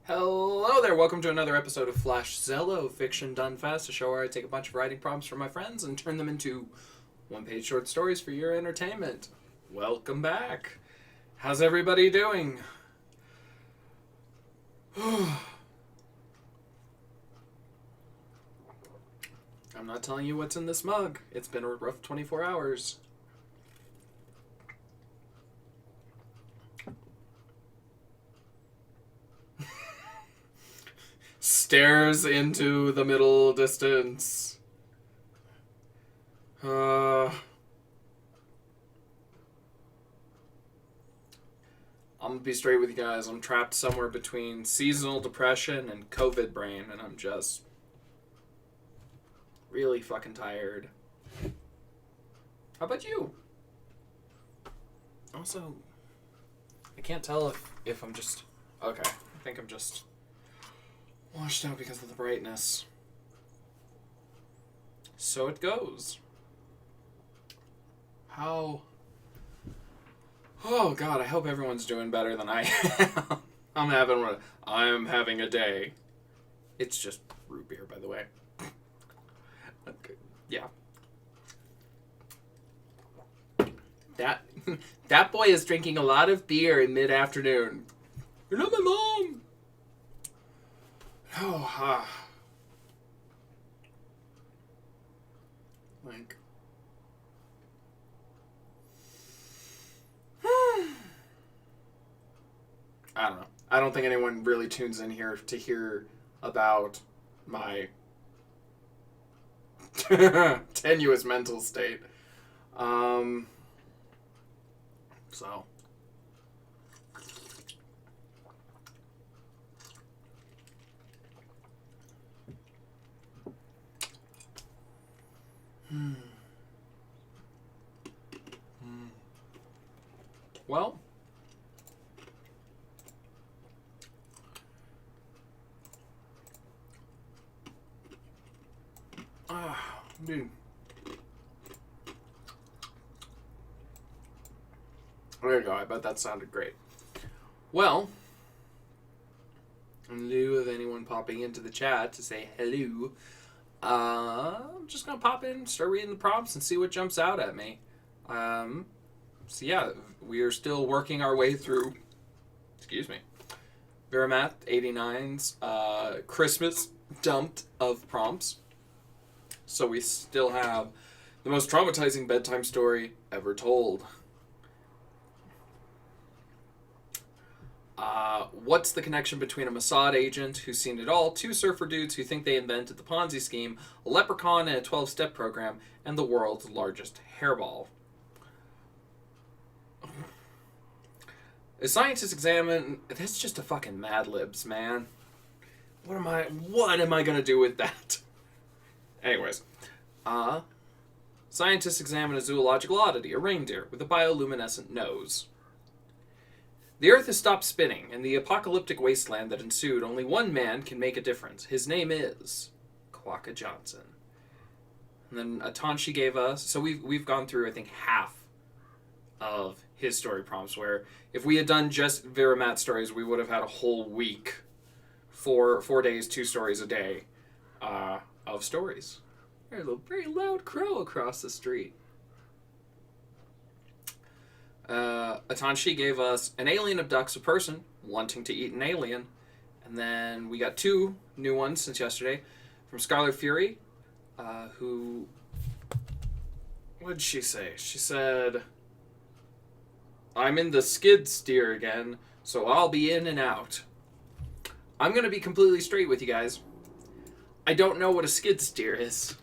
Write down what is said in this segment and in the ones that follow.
Hello there, welcome to another episode of Flash Zellow, Fiction Done Fast, a show where I take a bunch of writing prompts from my friends and turn them into one-page short stories for your entertainment. Welcome back. How's everybody doing? I'm not telling you what's in this mug. It's been a rough 24 hours. Stares into the middle distance. I'm gonna be straight with you guys. I'm trapped somewhere between seasonal depression and COVID brain, and I'm just really fucking tired. How about you? Also, I can't tell if I'm just... Okay, I think I'm just washed out because of the brightness. So it goes. How... Oh god, I hope everyone's doing better than I am. I'm having a day. It's just root beer, by the way. Okay. Yeah. That boy is drinking a lot of beer in mid-afternoon. You're not my mom! Oh, like... I don't know. I don't think anyone really tunes in here to hear about my tenuous mental state. So. Well. Dude. There you go. I bet that sounded great. Well, in lieu of anyone popping into the chat to say hello, I'm just going to pop in, start reading the prompts, and see what jumps out at me. So yeah, we are still working our way through, Veramat 89's Christmas dumped of prompts. So we still have the most traumatizing bedtime story ever told. What's the connection between a Mossad agent who's seen it all, two surfer dudes who think they invented the Ponzi scheme, a leprechaun and a 12-step program, and the world's largest hairball? A scientist examine... That's just a fucking Mad Libs, man. What am I gonna do with that? Anyways, scientists examine a zoological oddity, a reindeer with a bioluminescent nose. The Earth has stopped spinning. In the apocalyptic wasteland that ensued, only one man can make a difference. His name is Quokka Johnson. And then a taunt she gave us. So we've gone through, I think, half of his story prompts, where if we had done just Veramat stories, we would have had a whole week, 4 days, 2 stories a day, of stories. There's a very loud crow across the street. Atanshi gave us an alien abducts a person wanting to eat an alien. And then we got 2 new ones since yesterday from Scarlet Fury, who... What did she say? She said, I'm in the skid steer again, so I'll be in and out. I'm going to be completely straight with you guys. I don't know what a skid steer is.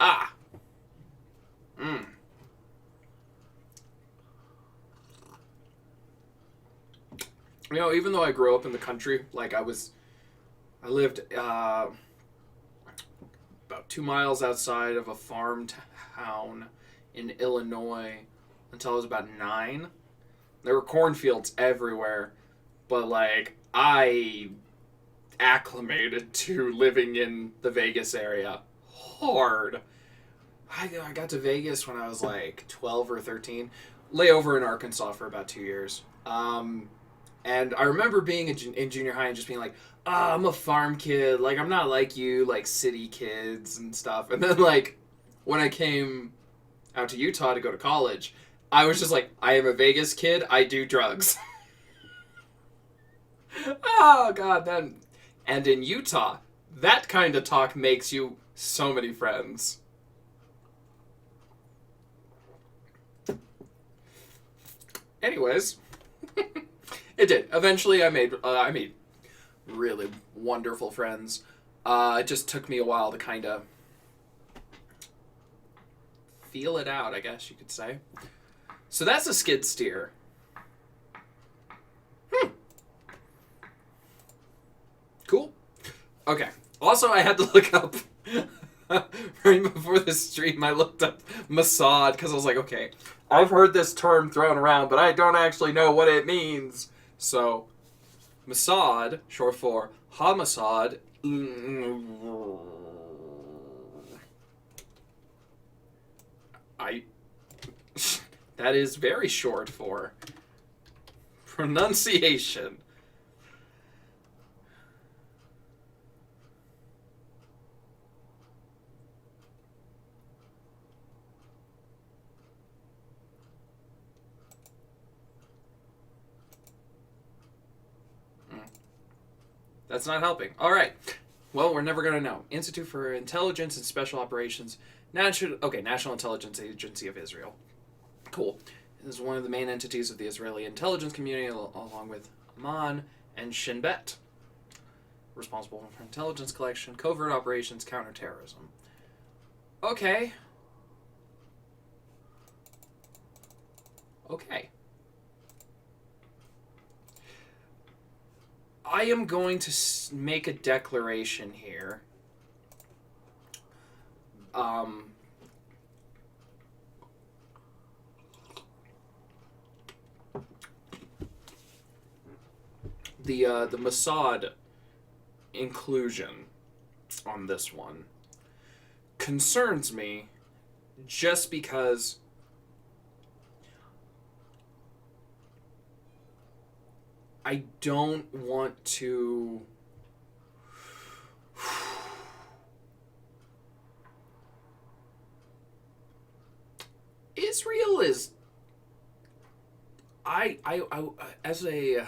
Ah. You know, even though I grew up in the country, like I lived about 2 miles outside of a farm town in Illinois until I was about 9. There were cornfields everywhere, but like I acclimated to living in the Vegas area hard. I got to Vegas when I was like 12 or 13. Layover in Arkansas for about 2 years. And I remember being in junior high and just being like, oh, I'm a farm kid. Like, I'm not like you, like, city kids and stuff. And then, like, when I came out to Utah to go to college, I was just like, I am a Vegas kid. I do drugs. Oh, God. Then, and in Utah, that kind of talk makes you so many friends. Anyways, it did. Eventually, I made really wonderful friends. It just took me a while to kind of feel it out, I guess you could say. So that's a skid steer. Cool. Okay. Also, I had to look up right before this stream. I looked up Mossad because I was like, okay, I've heard this term thrown around, but I don't actually know what it means. So, Mossad, short for homicide. That is very short for pronunciation. That's not helping. All right. Well, we're never going to know. Institute for Intelligence and Special Operations. National Intelligence Agency of Israel. Cool. This is one of the main entities of the Israeli intelligence community, along with Amman and Shin Bet. Responsible for intelligence collection, covert operations, counterterrorism. Okay. Okay. I am going to make a declaration here. The Mossad inclusion on this one concerns me just because I don't want to Israel is I as a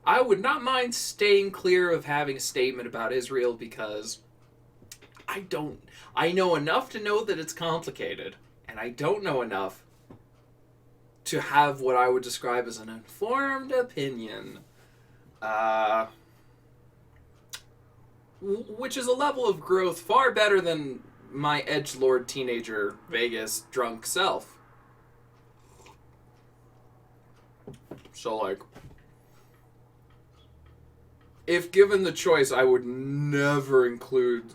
I would not mind staying clear of having a statement about Israel because I know enough to know that it's complicated, and I don't know enough to have what I would describe as an informed opinion. Which is a level of growth far better than my edgelord teenager Vegas drunk self. So, like, if given the choice, I would never include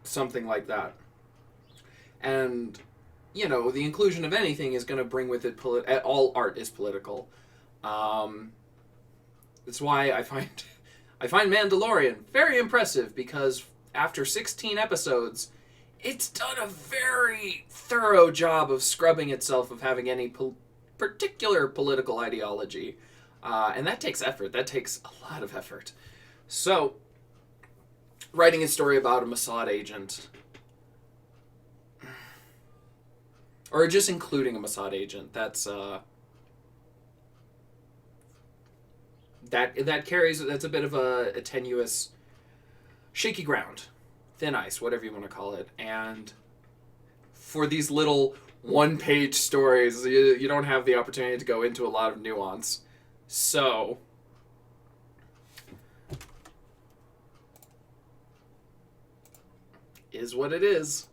something like that. And, you know, the inclusion of anything is going to bring with it all art is political. That's why I find Mandalorian very impressive, because after 16 episodes, it's done a very thorough job of scrubbing itself of having any particular political ideology. And that takes effort. That takes a lot of effort. So, writing a story about a Mossad agent, or just including a Mossad agent, that's that's a bit of a tenuous, shaky ground, thin ice, whatever you want to call it. And for these little one-page stories, you don't have the opportunity to go into a lot of nuance. So, is what it is.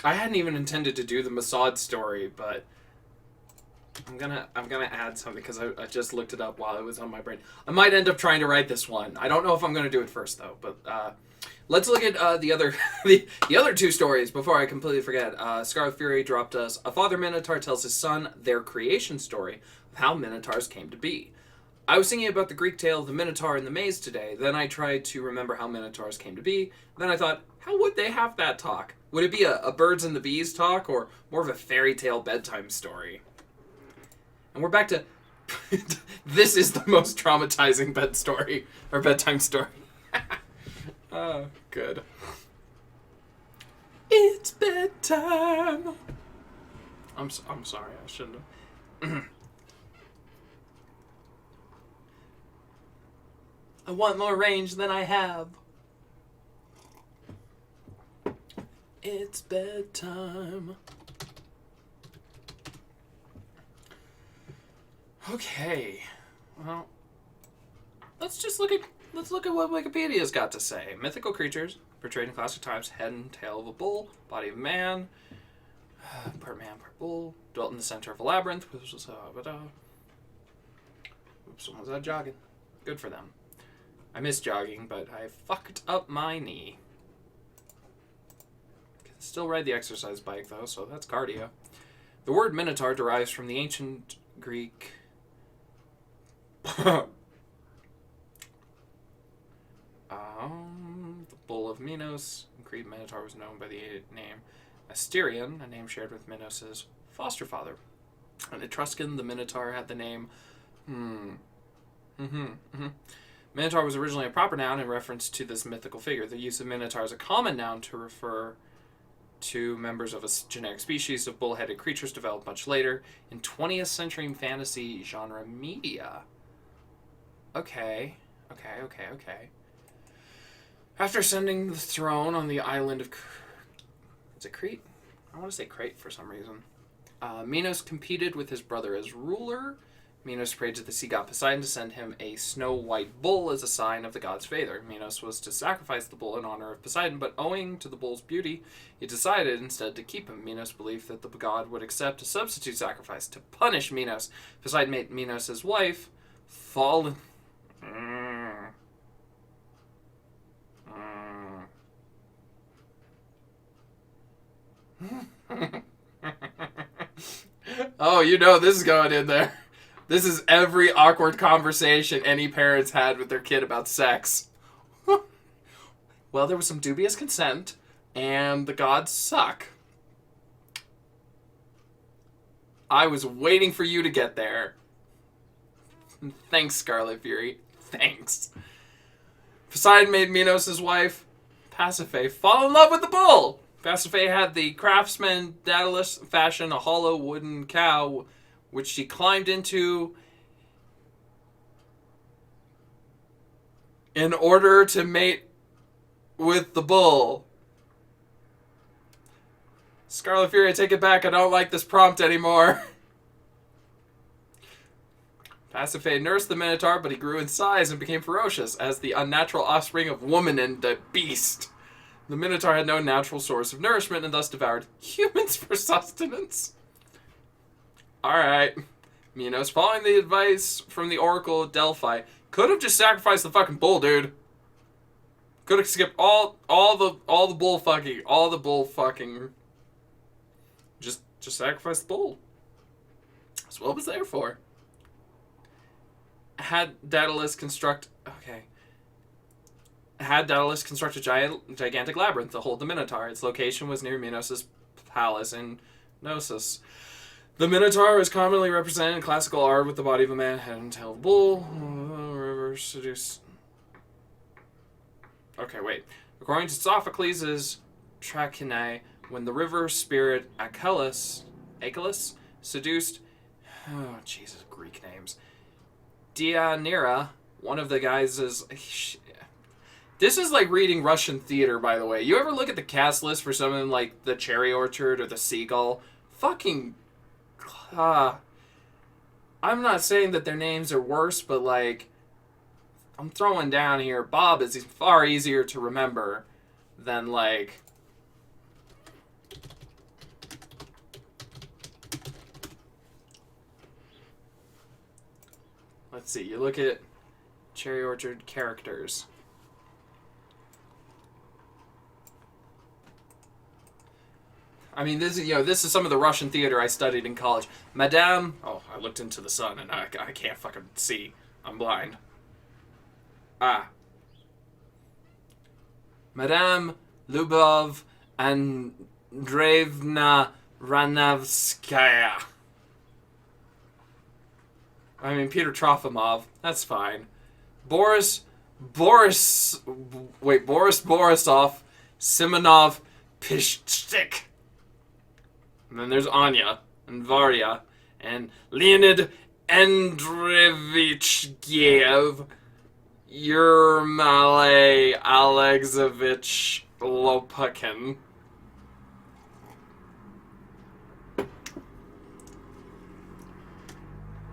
I hadn't even intended to do the Mossad story, but I'm gonna add something because I just looked it up while it was on my brain. I might end up trying to write this one. I don't know if I'm gonna do it first though. But let's look at the other the other two stories before I completely forget. Scarlet Fury dropped us a father Minotaur tells his son their creation story of how Minotaurs came to be. I was thinking about the Greek tale of the Minotaur in the maze today. Then I tried to remember how Minotaurs came to be. Then I thought, how would they have that talk? Would it be a birds and the bees talk or more of a fairy tale bedtime story? And we're back to this is the most traumatizing bedtime story. Oh, good. It's bedtime. I'm sorry. I shouldn't have. I want more range than I have. It's bedtime. Okay. Well, let's look at what Wikipedia's got to say. Mythical creatures portrayed in classic times: head and tail of a bull, body of a man, part man, part bull, dwelt in the center of a labyrinth. Oops, someone's out jogging. Good for them. I miss jogging, but I fucked up my knee. Can still ride the exercise bike, though, so that's cardio. The word Minotaur derives from the ancient Greek... the bull of Minos. In Crete, Minotaur was known by the name Asterion, a name shared with Minos' foster father. In Etruscan, the Minotaur had the name... Minotaur was originally a proper noun in reference to this mythical figure. The use of Minotaur as a common noun to refer to members of a generic species of bull-headed creatures developed much later in 20th century fantasy genre media. Okay. After ascending the throne on the island of... Is it Crete? I want to say Crete for some reason. Minos competed with his brother as ruler. Minos prayed to the sea god Poseidon to send him a snow-white bull as a sign of the god's favor. Minos was to sacrifice the bull in honor of Poseidon, but owing to the bull's beauty, he decided instead to keep him. Minos believed that the god would accept a substitute sacrifice to punish Minos. Poseidon made Minos' wife fall... Oh, you know this is going in there. This is every awkward conversation any parents had with their kid about sex. Well, there was some dubious consent, and the gods suck. I was waiting for you to get there. Thanks, Scarlet Fury. Thanks. Poseidon made Minos' wife, Pasiphae, fall in love with the bull. Pasiphae had the craftsman Daedalus fashion a hollow wooden cow, which she climbed into in order to mate with the bull. Scarlet Fury, I take it back. I don't like this prompt anymore. Pasiphae nursed the Minotaur, but he grew in size and became ferocious as the unnatural offspring of woman and the beast. The Minotaur had no natural source of nourishment and thus devoured humans for sustenance. Alright. Minos, following the advice from the Oracle of Delphi, could have just sacrificed the fucking bull, dude. Could have skipped all the bull fucking. Just sacrifice the bull. That's what it was there for. Had Daedalus construct a gigantic labyrinth to hold the Minotaur. Its location was near Minos' palace in Knossos. The Minotaur is commonly represented in classical art with the body of a man, head and tail of a bull. River seduce. Okay, wait. According to Sophocles' Trachinae, when the river spirit Achelous seduced, oh Jesus, Greek names, Deianira, one of the guys is. This is like reading Russian theater, by the way. You ever look at the cast list for something like The Cherry Orchard or The Seagull? Fucking... I'm not saying that their names are worse, but like... I'm throwing down here. Bob is far easier to remember than like... let's see. You look at Cherry Orchard characters. I mean, this is some of the Russian theater I studied in college. Madame... Oh, I looked into the sun and I can't fucking see. I'm blind. Madame Lyubov Andreevna Ranavskaya. I mean, Peter Trofimov. That's fine. Boris Borisov Simonov Pishtik. And then there's Anya and Varya and Leonid Andreevich Giev, Yermale Alexevich Lopukin.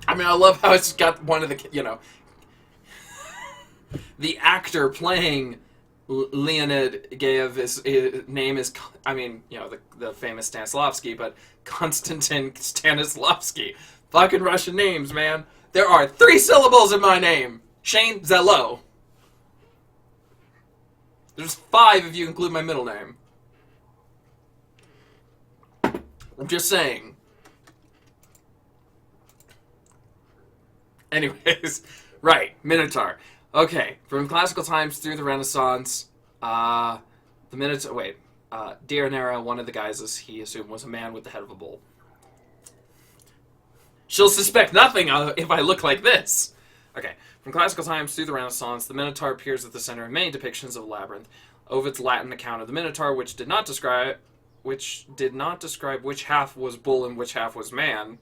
I mean, I love how it's got one of the, the actor playing Leonid Giev, his name is, the famous Stanislavski, but Konstantin Stanislavski. Fucking Russian names, man. There are 3 syllables in my name. Shane Zellow. There's 5 if you include my middle name. I'm just saying. Anyways, right, Minotaur. Okay, from classical times through the Renaissance, the Minotaur... Dianera, one of the guises he assumed was a man with the head of a bull. She'll suspect nothing if I look like this. Okay, from classical times through the Renaissance, the Minotaur appears at the center of many depictions of a labyrinth. Ovid's Latin account of the Minotaur, which did not describe which half was bull and which half was man.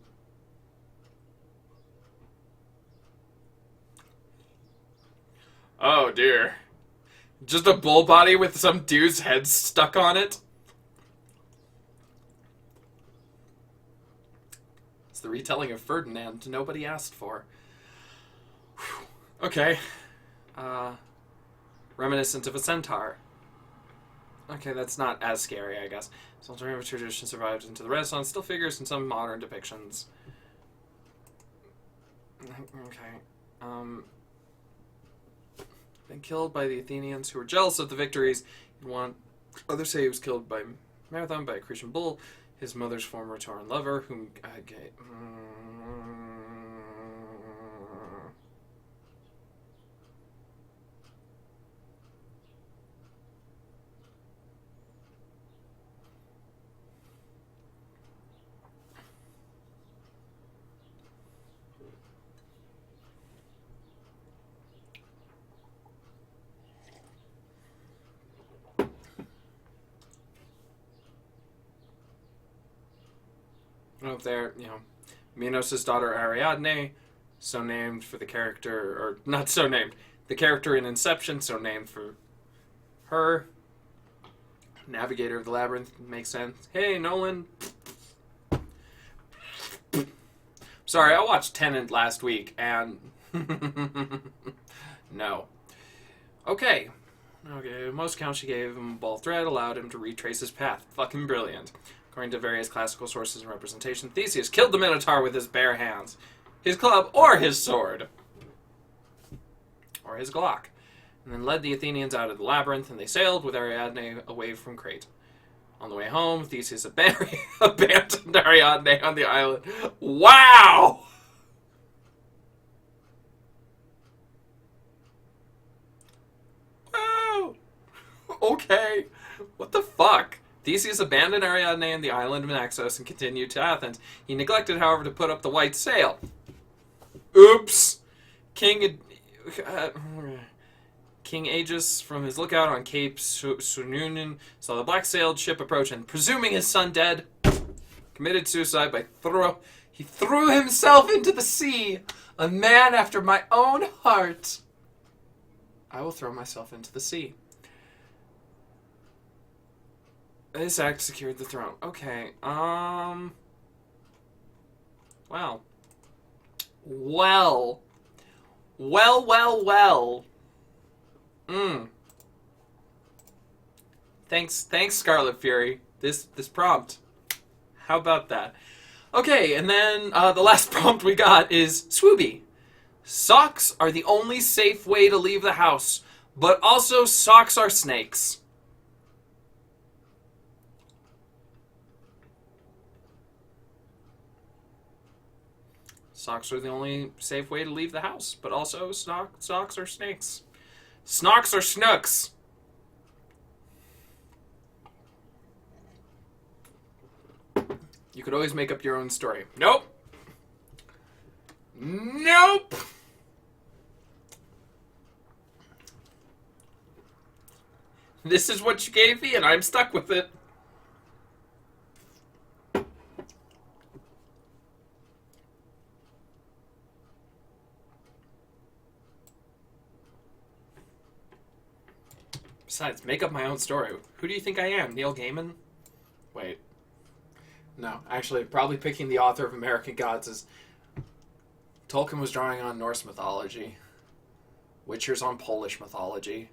Oh dear. Just a bull body with some dude's head stuck on it? It's the retelling of Ferdinand nobody asked for. Whew. Okay. Reminiscent of a centaur. Okay, that's not as scary, I guess. This alternative tradition survived into the Renaissance, still figures in some modern depictions. Okay. Been killed by the Athenians, who were jealous of the victories. Others say he was killed by Marathon by a Cretan bull, his mother's former Tauran lover, whom... Up there, Minos' daughter Ariadne, so named for the character, or not so named, the character in Inception, so named for her. Navigator of the Labyrinth, makes sense. Hey, Nolan. Sorry, I watched Tenet last week, and... No. Okay, most accounts she gave him a ball thread allowed him to retrace his path. Fucking brilliant. According to various classical sources and representation, Theseus killed the Minotaur with his bare hands, his club, or his sword, or his Glock, and then led the Athenians out of the labyrinth, and they sailed with Ariadne away from Crete. On the way home, Theseus abandoned Ariadne on the island. Wow! Wow! Okay. What the fuck? Theseus abandoned Ariadne on the island of Naxos and continued to Athens. He neglected, however, to put up the white sail. Oops! King Aegis, from his lookout on Cape Sununin, saw the black-sailed ship approach and, presuming his son dead, committed suicide by he threw himself into the sea. A man after my own heart. I will throw myself into the sea. This act secured the throne. Okay, Wow. Well. Thanks, Scarlet Fury. This prompt. How about that? Okay, and then the last prompt we got is Swooby. Socks are the only safe way to leave the house, but also socks are snakes. Socks are the only safe way to leave the house, but also socks are snakes. Snocks are snooks. You could always make up your own story. Nope. Nope. This is what you gave me, and I'm stuck with it. Besides, make up my own story. Who do you think I am? Neil Gaiman? Wait. No, actually, probably picking the author of American Gods is... Tolkien was drawing on Norse mythology. Witcher's on Polish mythology.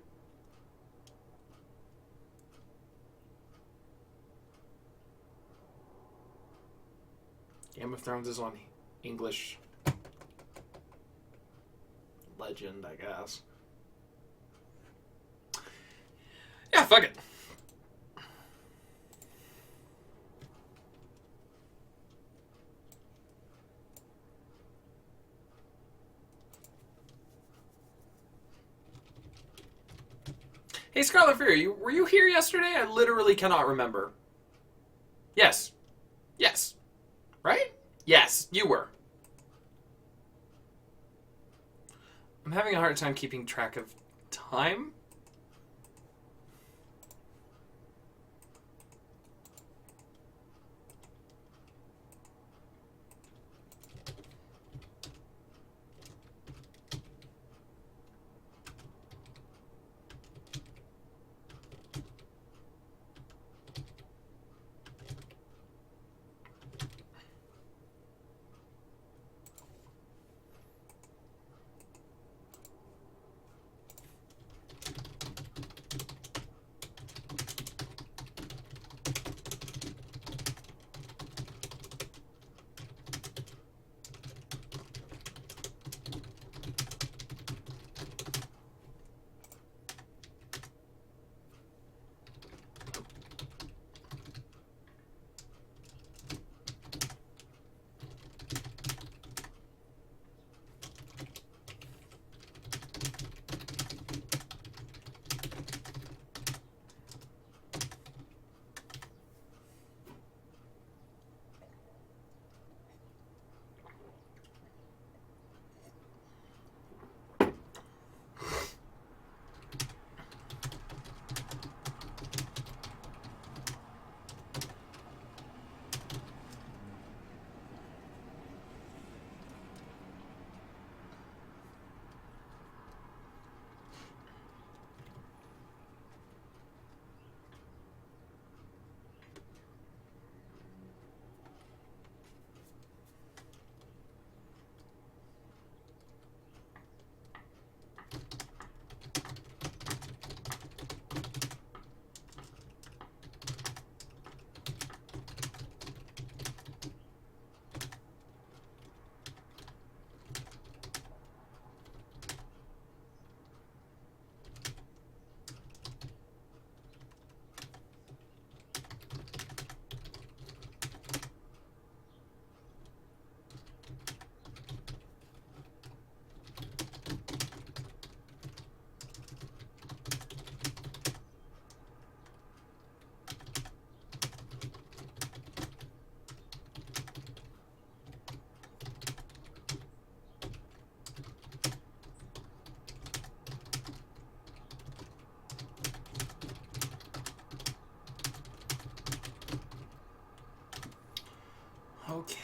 Game of Thrones is on English legend, I guess. Yeah, fuck it. Hey, Scarlet Fury, were you here yesterday? I literally cannot remember. Yes. Yes. Right? Yes, you were. I'm having a hard time keeping track of time. Okay.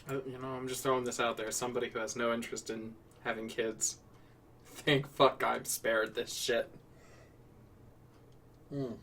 I'm just throwing this out there. Somebody who has no interest in having kids. Thank fuck I'm spared this shit. Hmm.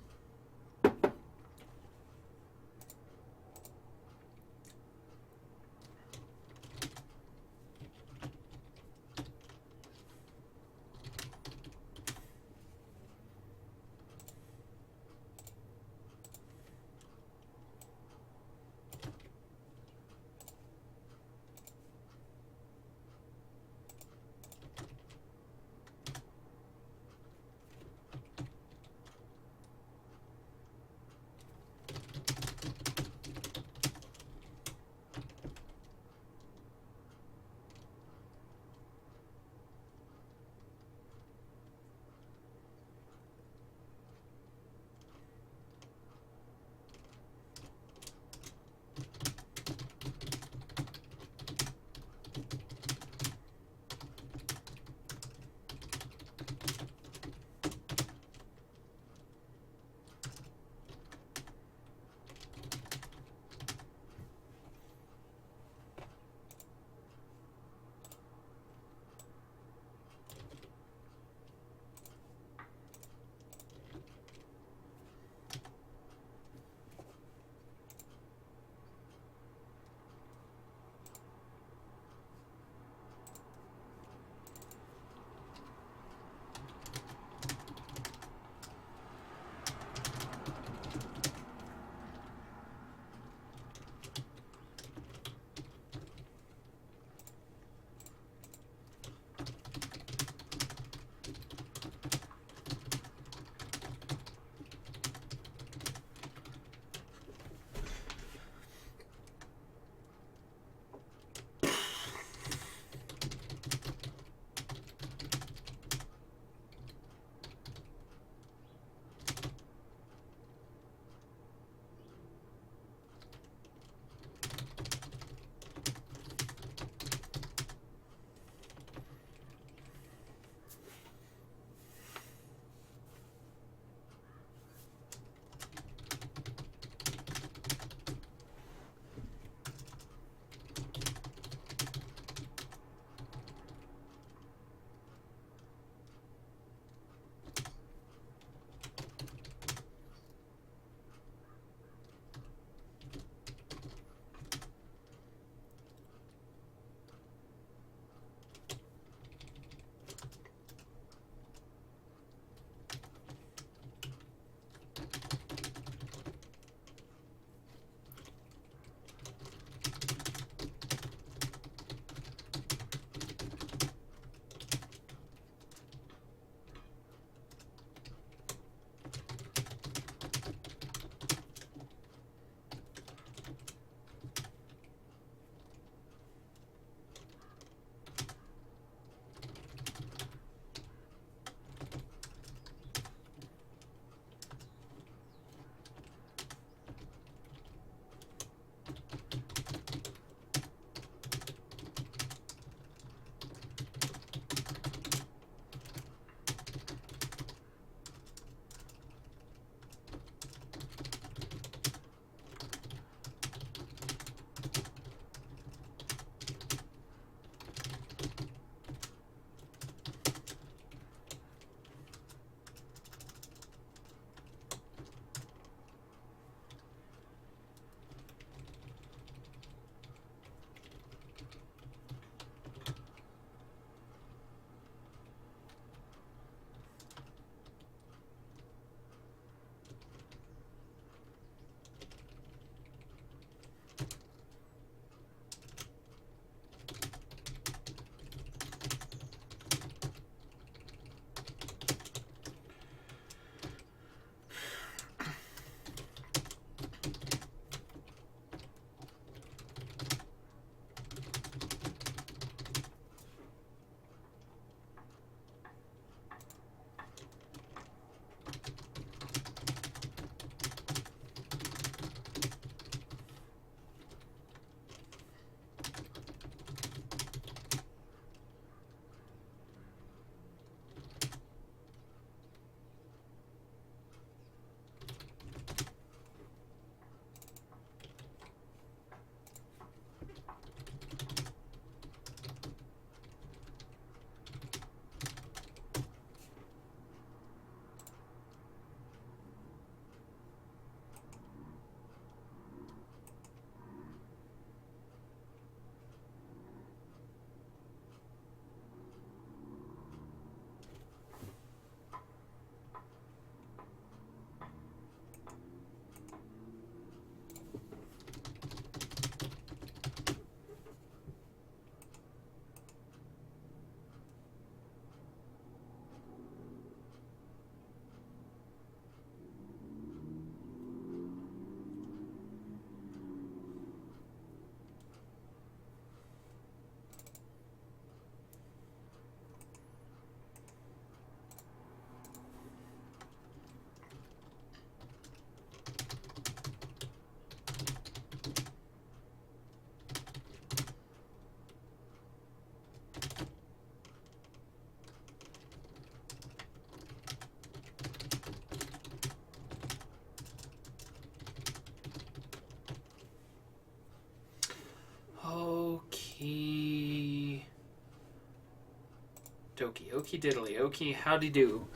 Dokie, okie diddly, okie howdy do.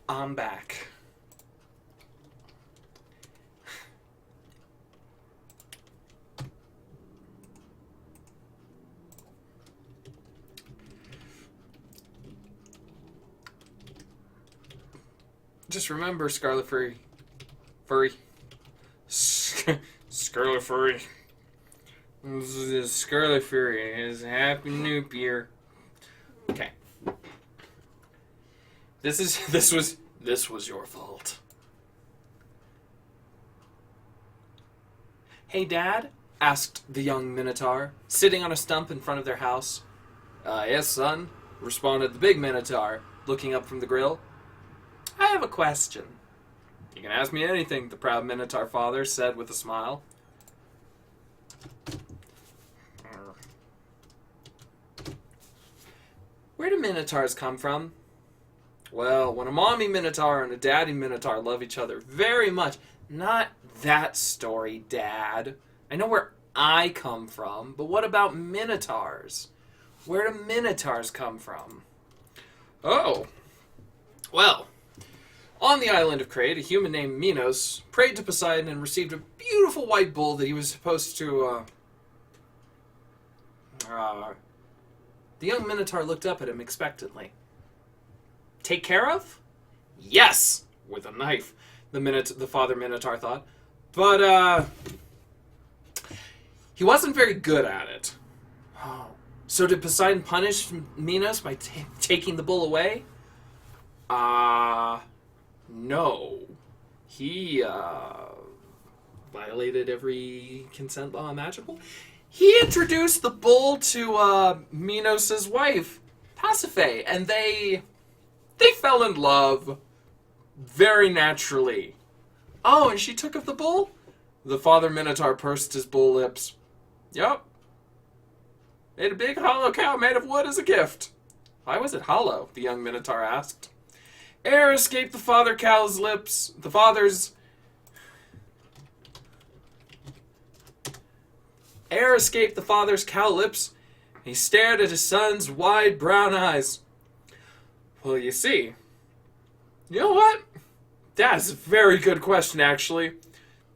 I'm back. Just remember, Scarlet Furry. Scarlet Furry. Scarlet Furry is Happy New Year. Okay. This was your fault. Hey, Dad? Asked the young Minotaur, sitting on a stump in front of their house. Yes, son, responded the big Minotaur, looking up from the grill. I have a question. You can ask me anything, the proud Minotaur father said with a smile. Where do Minotaurs come from? Well, when a mommy Minotaur and a daddy Minotaur love each other very much. Not that story, Dad. I know where I come from, but what about Minotaurs? Where do Minotaurs come from? Oh. Well, on the island of Crete, a human named Minos prayed to Poseidon and received a beautiful white bull that he was supposed to, The young Minotaur looked up at him expectantly. Take care of? Yes! With a knife, the father Minotaur thought. But, he wasn't very good at it. Oh. So did Poseidon punish Minos by taking the bull away? No. He, violated every consent law imaginable. He introduced the bull to, Minos' wife, Pasiphae, and they fell in love very naturally. Oh, and she took of the bull? The father Minotaur pursed his bull lips. Yup. Made a big hollow cow made of wood as a gift. Why was it hollow? The young Minotaur asked. Air escaped the father cow's lips. The father's... Air escaped the father's cow lips. He stared at his son's wide brown eyes. Well, you see. You know what? That's a very good question, actually.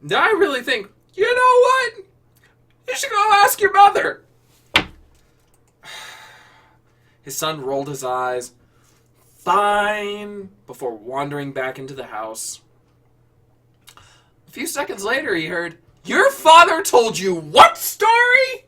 I really think, you know what? You should go ask your mother. His son rolled his eyes. Fine. Before wandering back into the house. A few seconds later, he heard, Your father told you what story?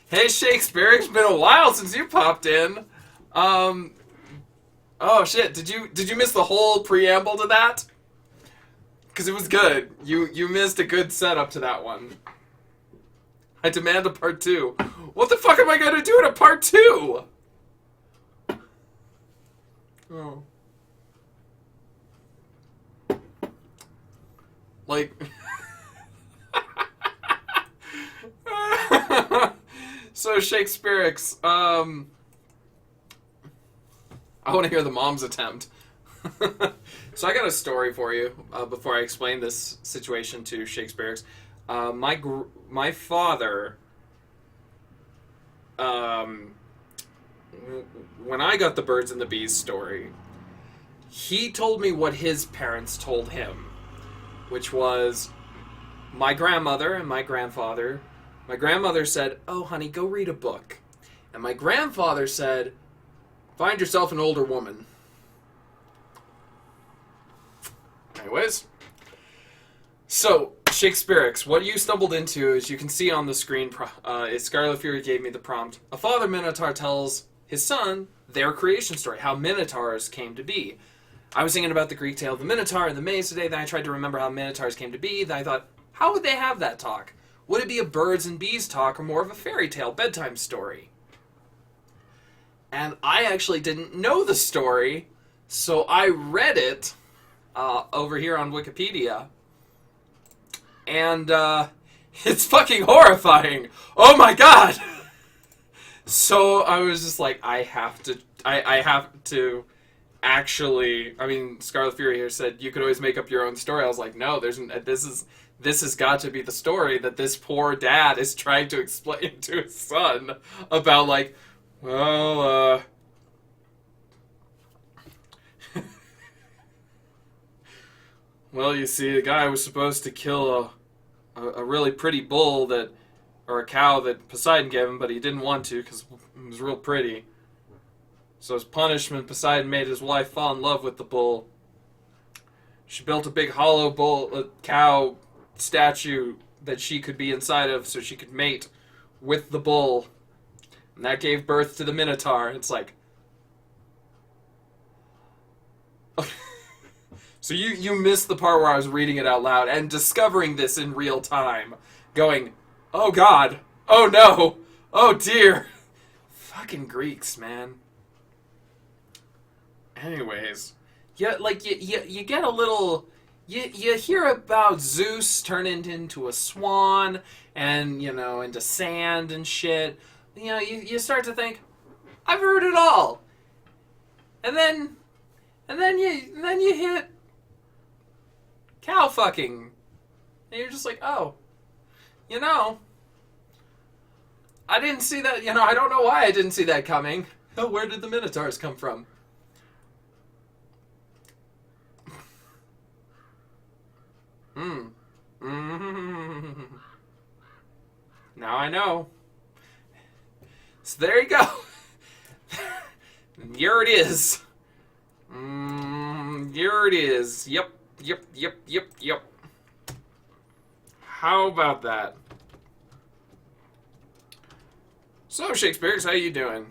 Hey Shakespeare, it's been a while since you popped in. Oh shit, did you miss the whole preamble to that? Because it was good. You missed a good setup to that one. I demand a part 2. What the fuck am I gonna do in a part 2? Oh. Like... So, Shakespeare's, I want to hear the mom's attempt. So I got a story for you, before I explain this situation to Shakespeare's. My father, when I got the birds and the bees story, he told me what his parents told him, which was my grandmother and my grandfather. My grandmother said, oh, honey, go read a book. And my grandfather said, find yourself an older woman. Anyways. So, Shakespeare's, what you stumbled into, as you can see on the screen, is Scarlet Fury gave me the prompt. A father Minotaur tells his son their creation story, how Minotaurs came to be. I was thinking about the Greek tale of the Minotaur and the maze today, then I tried to remember how Minotaurs came to be, then I thought, how would they have that talk? Would it be a birds and bees talk or more of a fairy tale bedtime story? And I actually didn't know the story, so I read it over here on Wikipedia. And it's fucking horrifying. Oh my god! So I was just like, I have to actually. I mean, Scarlet Fury here said you could always make up your own story. I was like, no, this has got to be the story that this poor dad is trying to explain to his son about, like, well, well, you see, the guy was supposed to kill a really pretty bull or a cow that Poseidon gave him, but he didn't want to because it was real pretty. So as punishment, Poseidon made his wife fall in love with the bull. She built a big hollow cow statue that she could be inside of so she could mate with the bull. And that gave birth to the Minotaur. It's like... So you missed the part where I was reading it out loud and discovering this in real time. Going, oh god, oh no, oh dear. Fucking Greeks, man. Anyways, yeah, like you get a little... You hear about Zeus turning into a swan and, into sand and shit. You start to think, I've heard it all. And then you hit cow fucking. And you're just like, oh, I didn't see that, I don't know why I didn't see that coming. Where did the Minotaurs come from? Now I know. So there you go. Here it is. Here it is. Yep. How about that? So, Shakespeare, how you doing?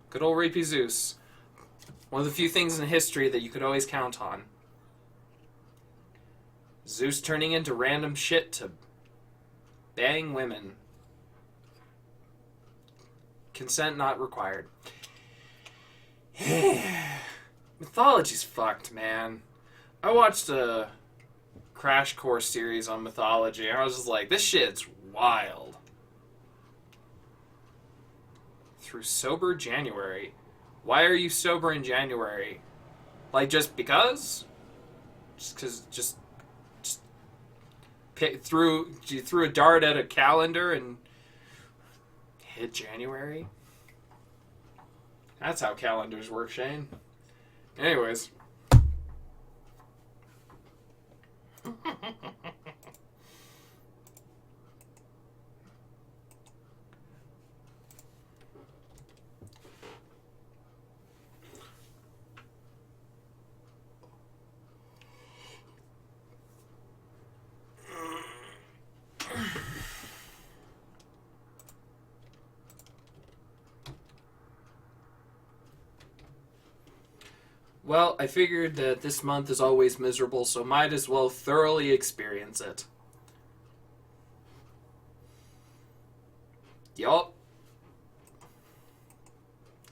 Good old Rapey Zeus. One of the few things in history that you could always count on. Zeus turning into random shit to bang women. Consent not required. Mythology's fucked, man. I watched a crash course series on mythology, and I was just like, this shit's wild. Through sober January. Why are you sober in January? Like, just because? Just you threw a dart at a calendar and hit January? That's how calendars work, Shane. Anyways. Well, I figured that this month is always miserable, so might as well thoroughly experience it. Yup.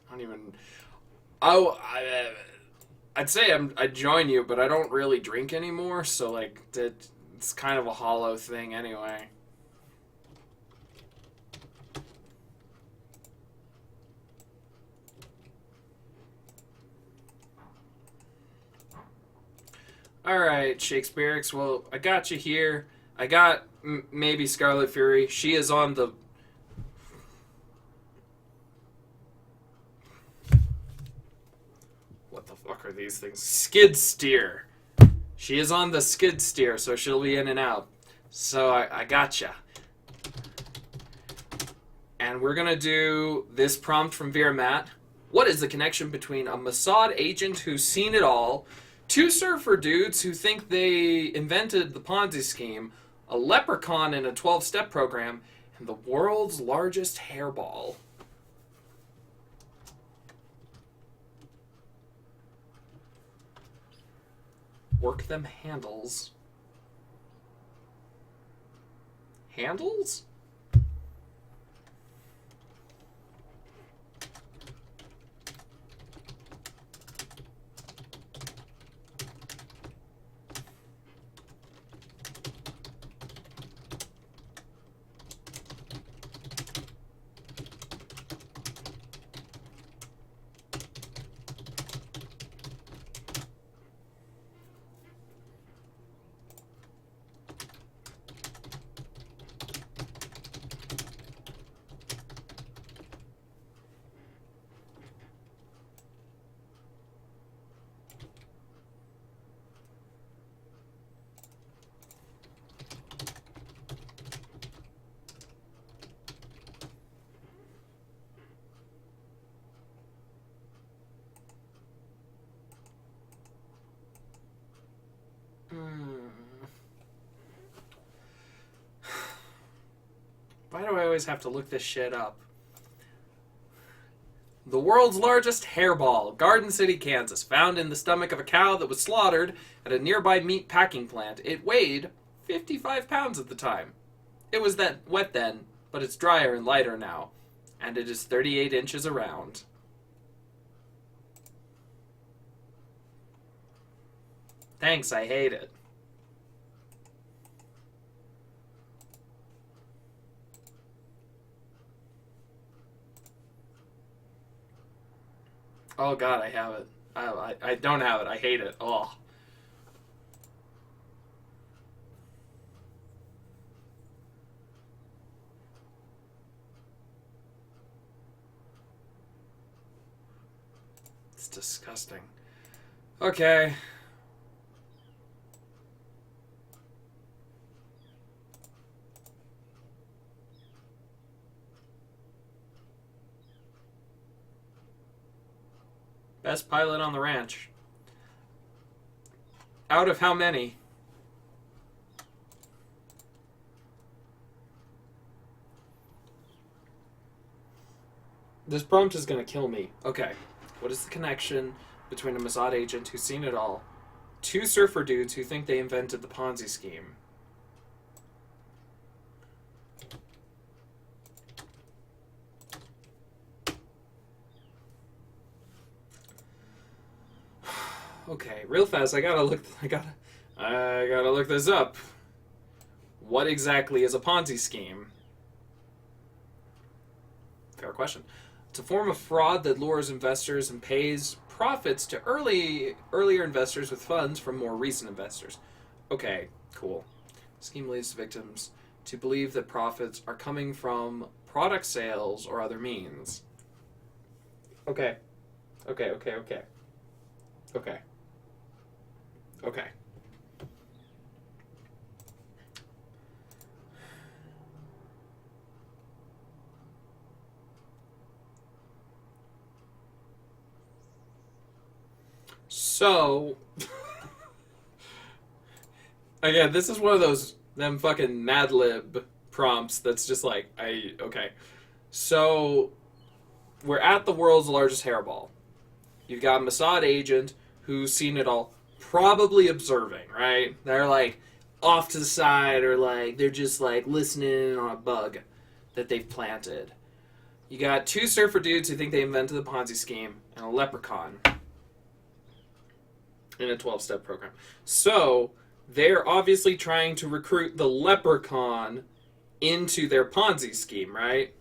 I don't even... I'd say I'd join you, but I don't really drink anymore, so, like, it's kind of a hollow thing anyway. Alright, Shakespeare's. Well, I got you here. I got maybe Scarlet Fury. She is on the... What the fuck are these things? Skid steer. She is on the skid steer, so she'll be in and out. So I gotcha. And we're gonna do this prompt from Viramat. What is the connection between a Mossad agent who's seen it all, two surfer dudes who think they invented the Ponzi scheme, a leprechaun in a 12-step program, and the world's largest hairball? Work them handles. Handles? Why do I always have to look this shit up? The world's largest hairball, Garden City, Kansas, found in the stomach of a cow that was slaughtered at a nearby meat packing plant. It weighed 55 pounds at the time. It was that wet then, but it's drier and lighter now, and it is 38 inches around. Thanks, I hate it. Oh god, I have it. I don't have it. I hate it. Oh. It's disgusting. Okay. Best pilot on the ranch. Out of how many? This prompt is going to kill me. Okay. What is the connection between a Mossad agent who's seen it all, two surfer dudes who think they invented the Ponzi scheme? Okay, real fast. I gotta look this up. What exactly is a Ponzi scheme? Fair question. It's a form of fraud that lures investors and pays profits to earlier investors with funds from more recent investors. Okay, cool. Scheme leads victims to believe that profits are coming from product sales or other means. Okay. Okay. So, again, this is one of them fucking Mad Lib prompts that's just like, okay. So, we're at the world's largest hairball. You've got a Mossad agent who's seen it all, probably observing, right? They're like off to the side, or like they're just like listening on a bug that they've planted. You got two surfer dudes who think they invented the Ponzi scheme, and a leprechaun in a 12-step program. So they're obviously trying to recruit the leprechaun into their Ponzi scheme, right?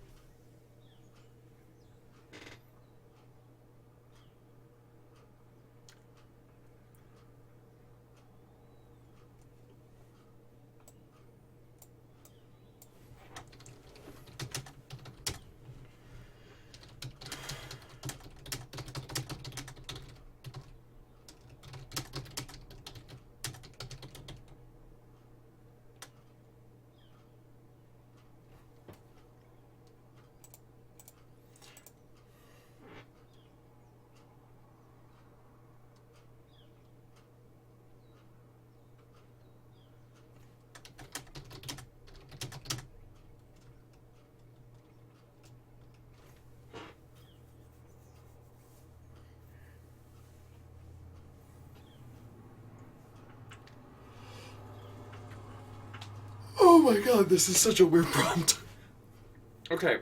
my god, this is such a weird prompt. Okay.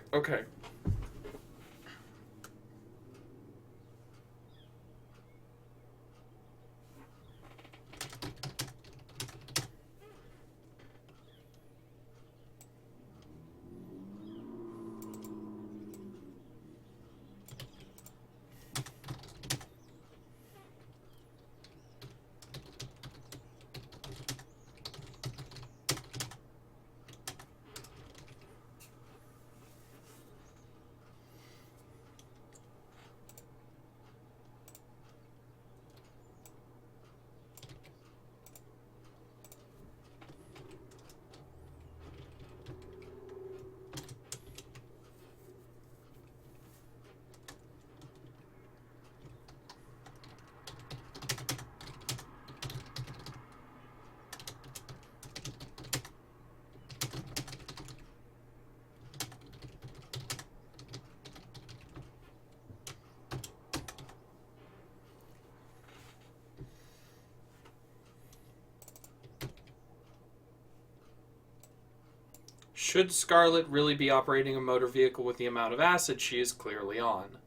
Should Scarlet really be operating a motor vehicle with the amount of acid she is clearly on?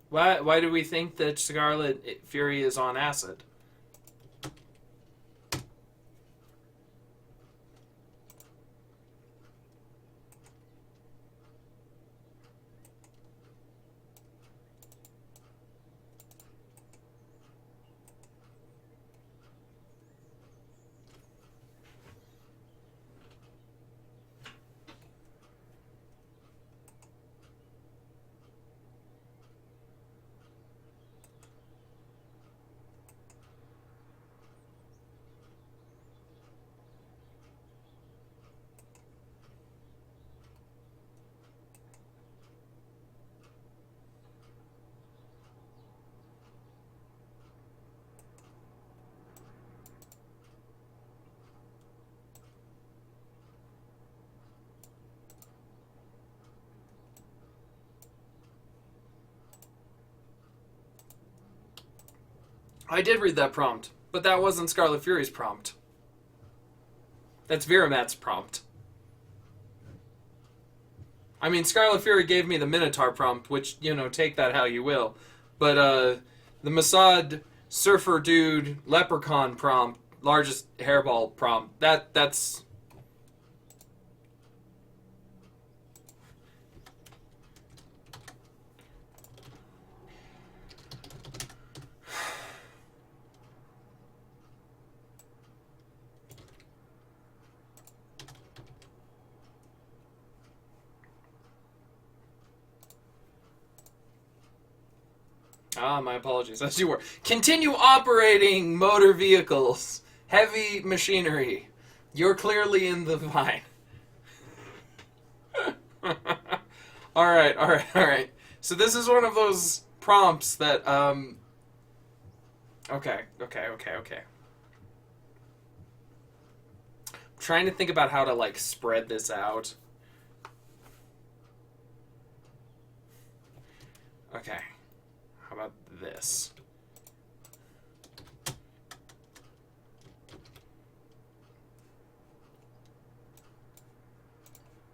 Why do we think that Scarlet Fury is on acid? I did read that prompt, but that wasn't Scarlet Fury's prompt. That's Viramat's prompt. I mean, Scarlet Fury gave me the Minotaur prompt, which, you know, take that how you will. But, the Mossad surfer dude leprechaun prompt, largest hairball prompt, that's... my apologies. As you were. Continue operating motor vehicles. Heavy machinery. You're clearly in the vine. Alright. So this is one of those prompts that, Okay. I'm trying to think about how to, like, spread this out. Okay. How about this?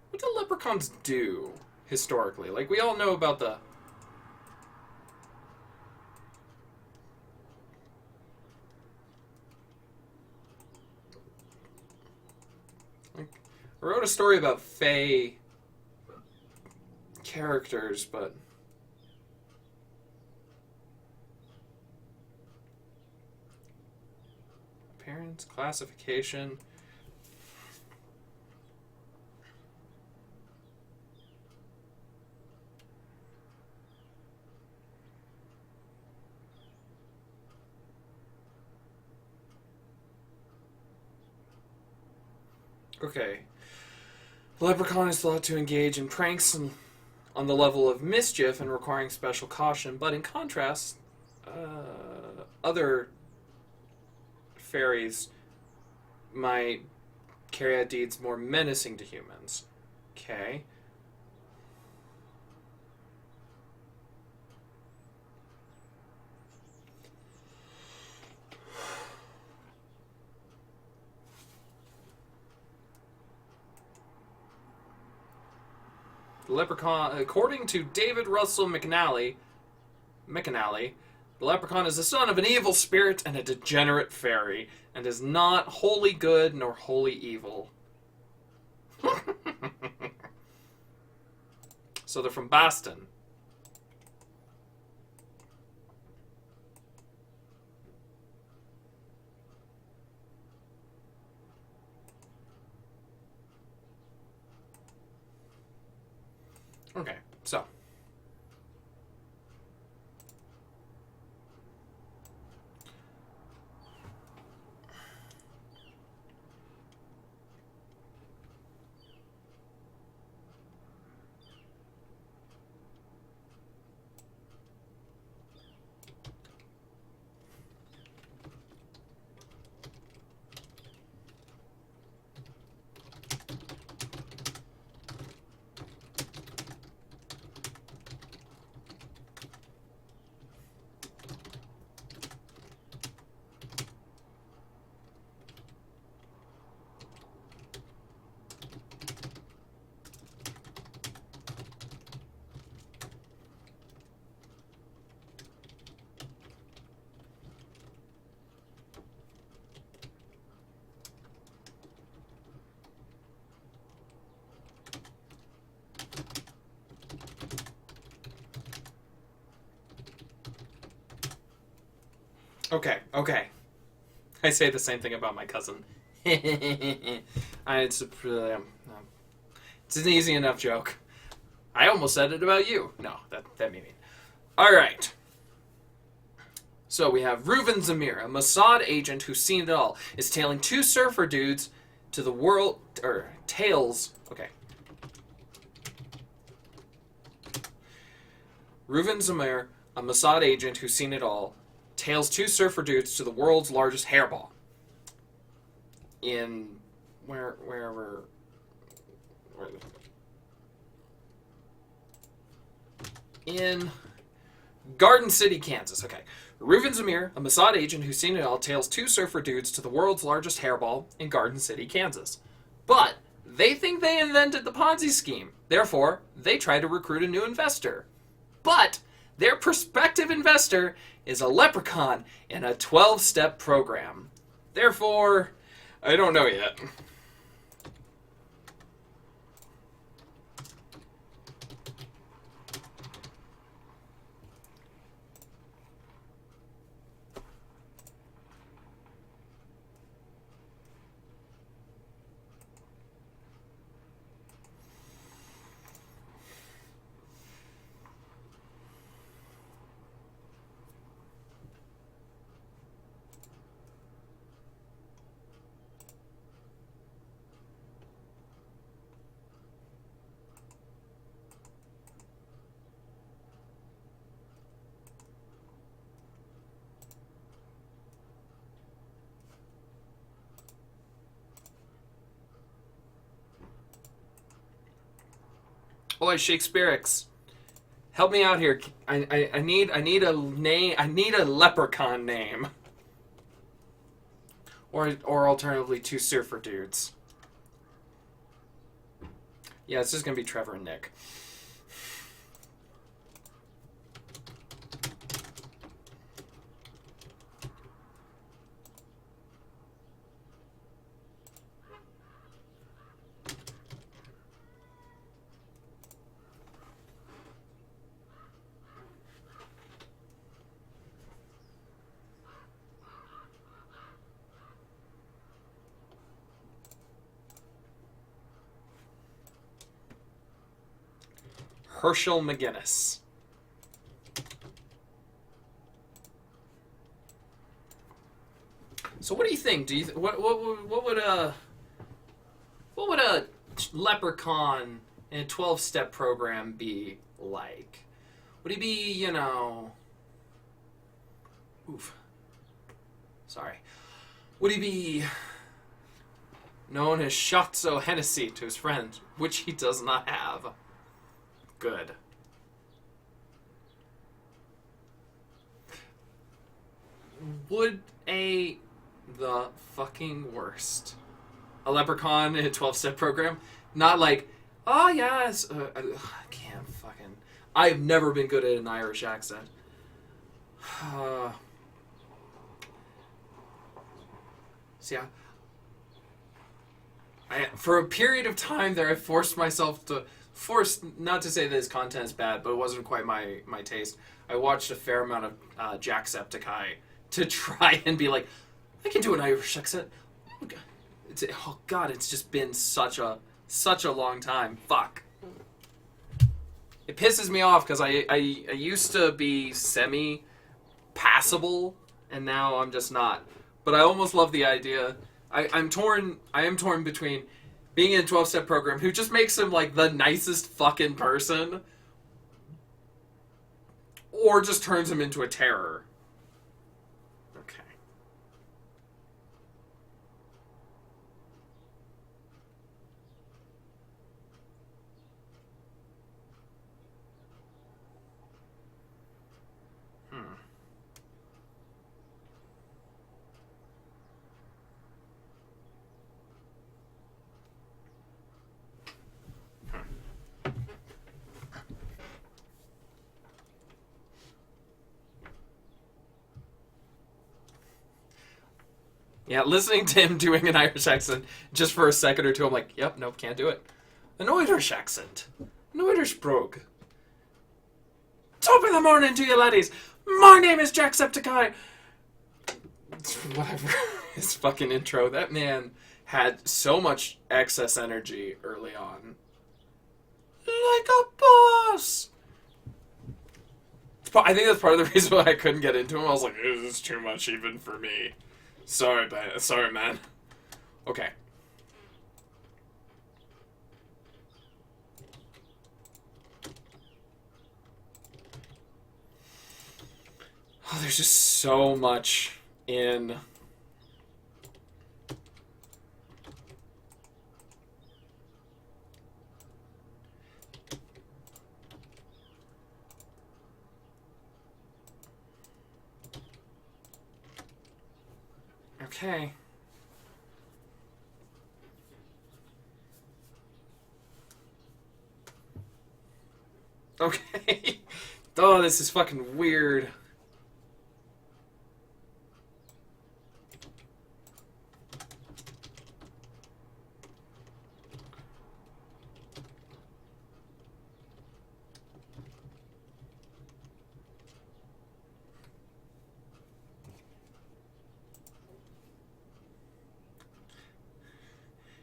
What do leprechauns do, historically? Like, we all know about the... Like, I wrote a story about Fae characters, but... Appearance, classification. Okay. Leprechaun is thought to engage in pranks on the level of mischief and requiring special caution, but in contrast, other fairies might carry out deeds more menacing to humans. Okay. The leprechaun, according to David Russell McNally, the leprechaun is the son of an evil spirit and a degenerate fairy, and is not wholly good nor wholly evil. So they're from Boston. Okay, so. Okay. I say the same thing about my cousin. It's an easy enough joke. I almost said it about you. No, that made me. All right. So we have Reuven Zamir, a Mossad agent who's seen it all, is tailing two surfer dudes to the world, or tails. Okay. Reuven Zamir, a Mossad agent who's seen it all, tails two surfer dudes to the world's largest hairball. In in Garden City, Kansas. Okay. Reuven Zamir, a Mossad agent who's seen it all, tails two surfer dudes to the world's largest hairball in Garden City, Kansas. But they think they invented the Ponzi scheme. Therefore, they try to recruit a new investor. But their prospective investor is a leprechaun in a 12-step program. Therefore, I don't know yet. Oi, Shakespearex. Help me out here. I need a name. I need a leprechaun name. Or alternatively, two surfer dudes. Yeah, it's just gonna be Trevor and Nick. Herschel McGinnis. So what do you think? Do you what would a leprechaun in a 12-step program be like? Would he be, Sorry. Would he be known as Shotzo Hennessy to his friends, which he does not have? Good. Would the fucking worst. A leprechaun in a 12-step program? Not like, Ah, yes. I can't fucking. I've never been good at an Irish accent. See, for a period of time there, I forced myself to not to say that his content is bad, but it wasn't quite my taste. I watched a fair amount of Jacksepticeye to try and be like, I can do an Irish accent. Oh god, it's just been such a long time. Fuck. It pisses me off because I used to be semi passable, and now I'm just not. But I almost love the idea. I am torn between being in a 12-step program who just makes him like the nicest fucking person, or just turns him into a terror. Okay. Yeah, listening to him doing an Irish accent just for a second or two, I'm like, yep, nope, can't do it. An Irish accent. An Irish brogue. Top of the morning to you, laddies. My name is Jacksepticeye. Whatever. His fucking intro. That man had so much excess energy early on. Like a boss. I think that's part of the reason why I couldn't get into him. I was like, this is too much even for me. Sorry, man. Okay. Oh, there's just so much in... Okay. Okay. Oh, this is fucking weird.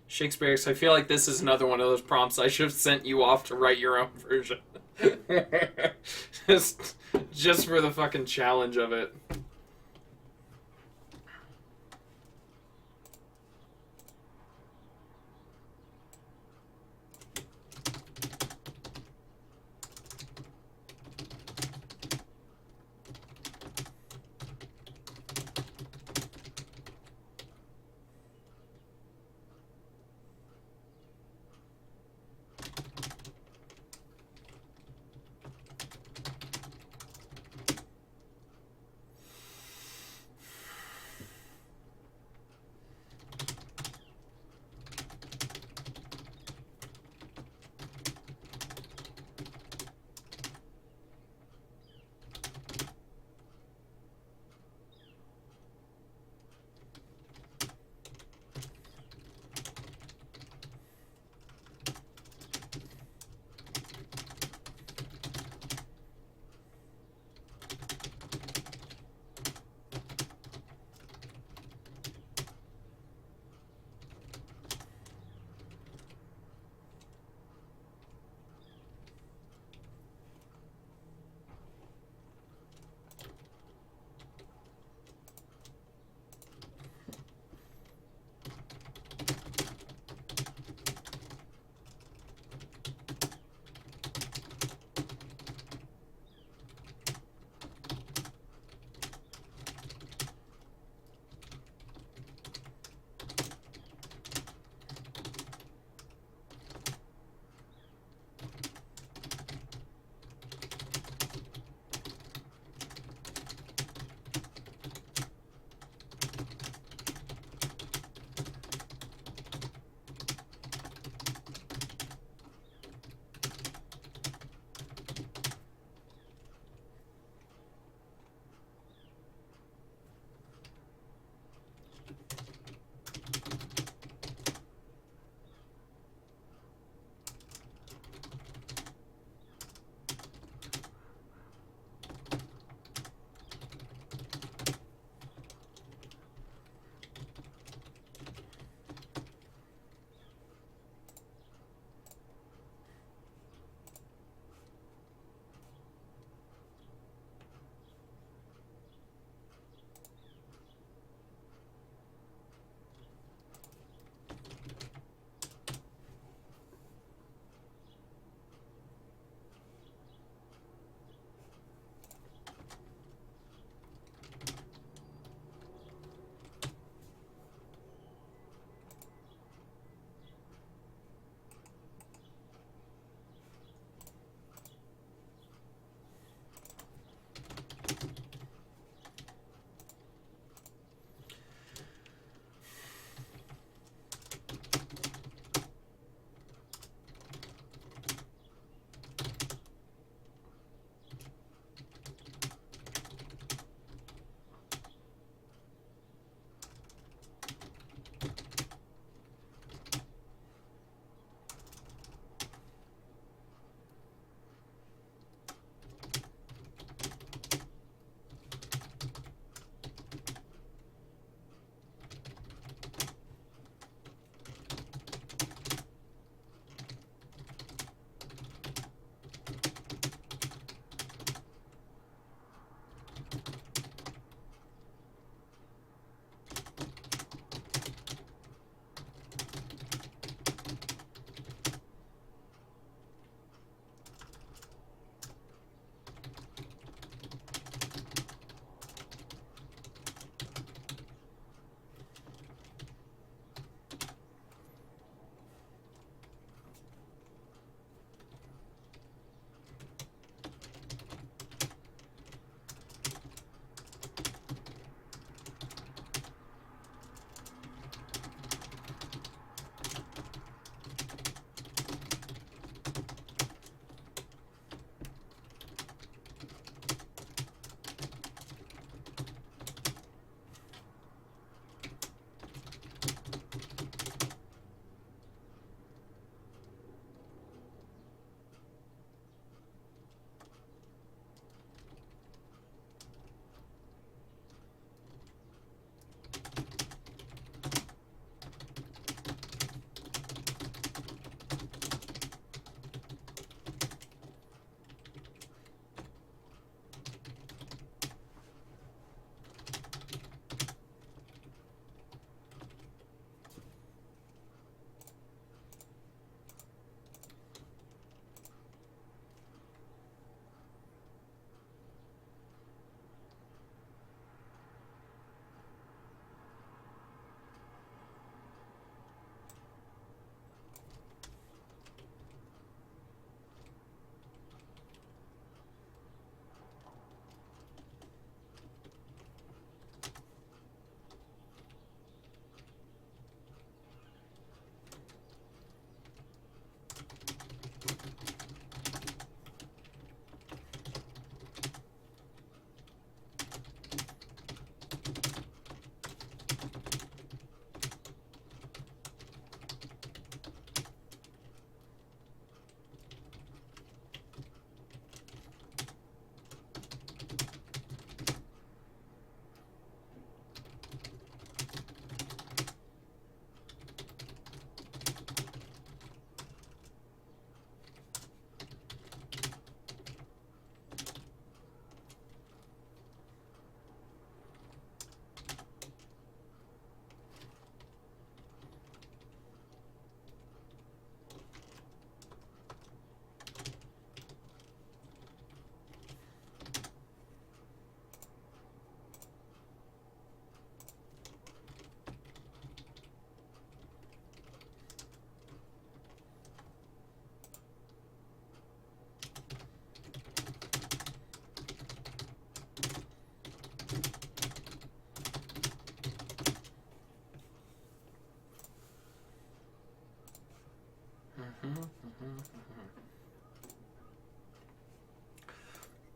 Shakespeare, so I feel like this is another one of those prompts I should have sent you off to write your own version. just for the fucking challenge of it.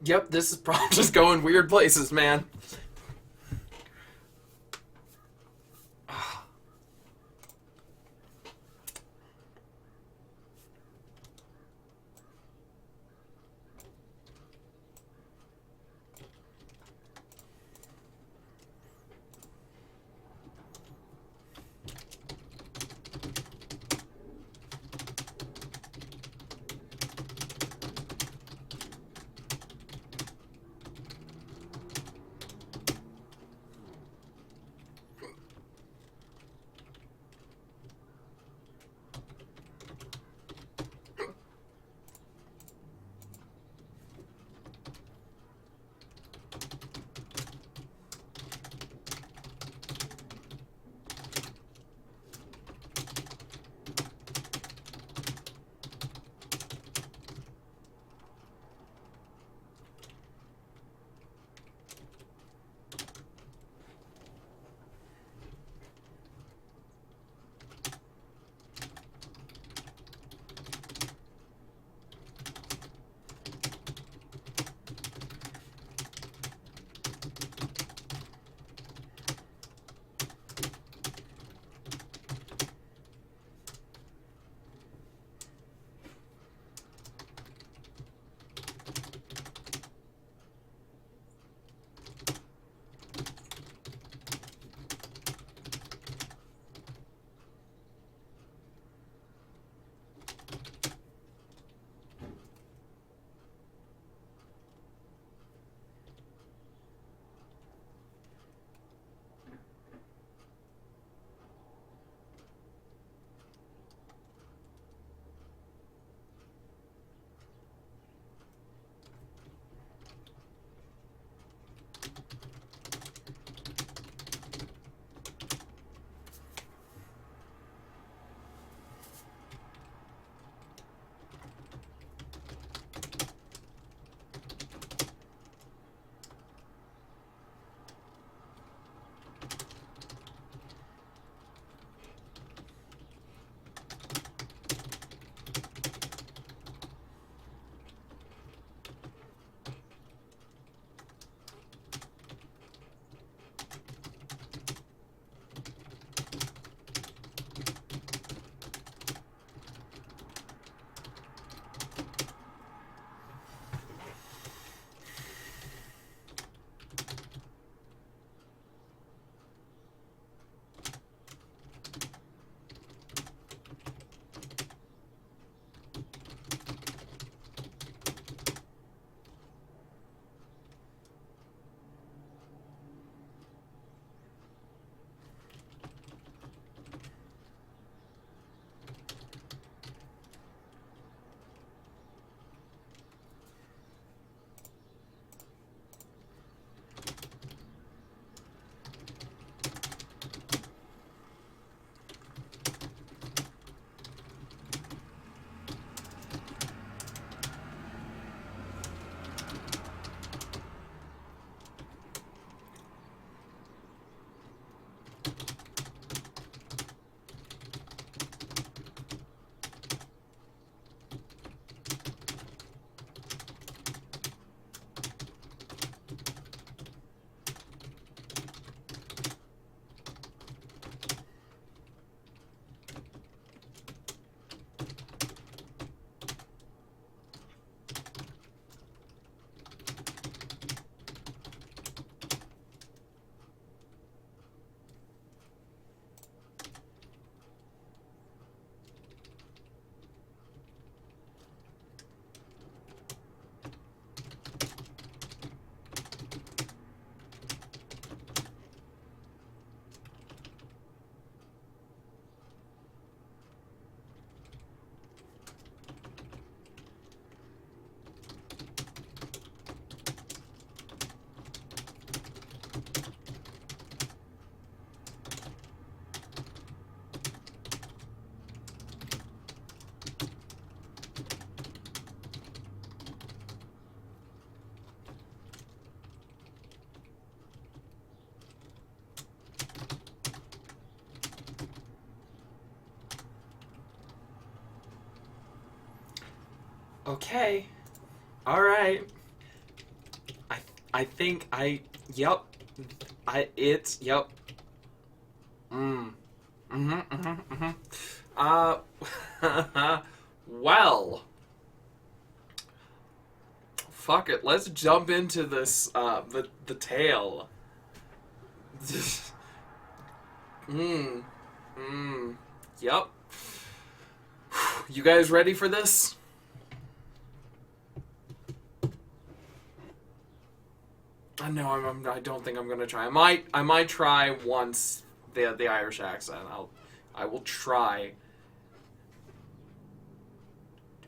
Yep, this is probably just going weird places, man. Okay. All right. I think yep. Yep. Well. Fuck it. Let's jump into this the tale. Yep. You guys ready for this? No, I don't think I'm gonna try. I might try once the Irish accent. I will try.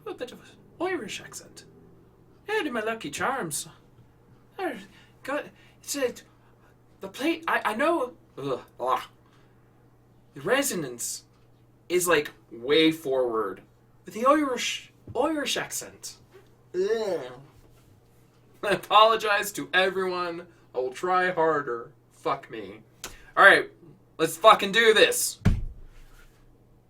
Do a bit of an Irish accent. Hey, my lucky charms. God, it's the plate. I know. The resonance is like way forward with the Irish accent. Ugh. I apologize to everyone. I will try harder. Fuck me. Alright, let's fucking do this.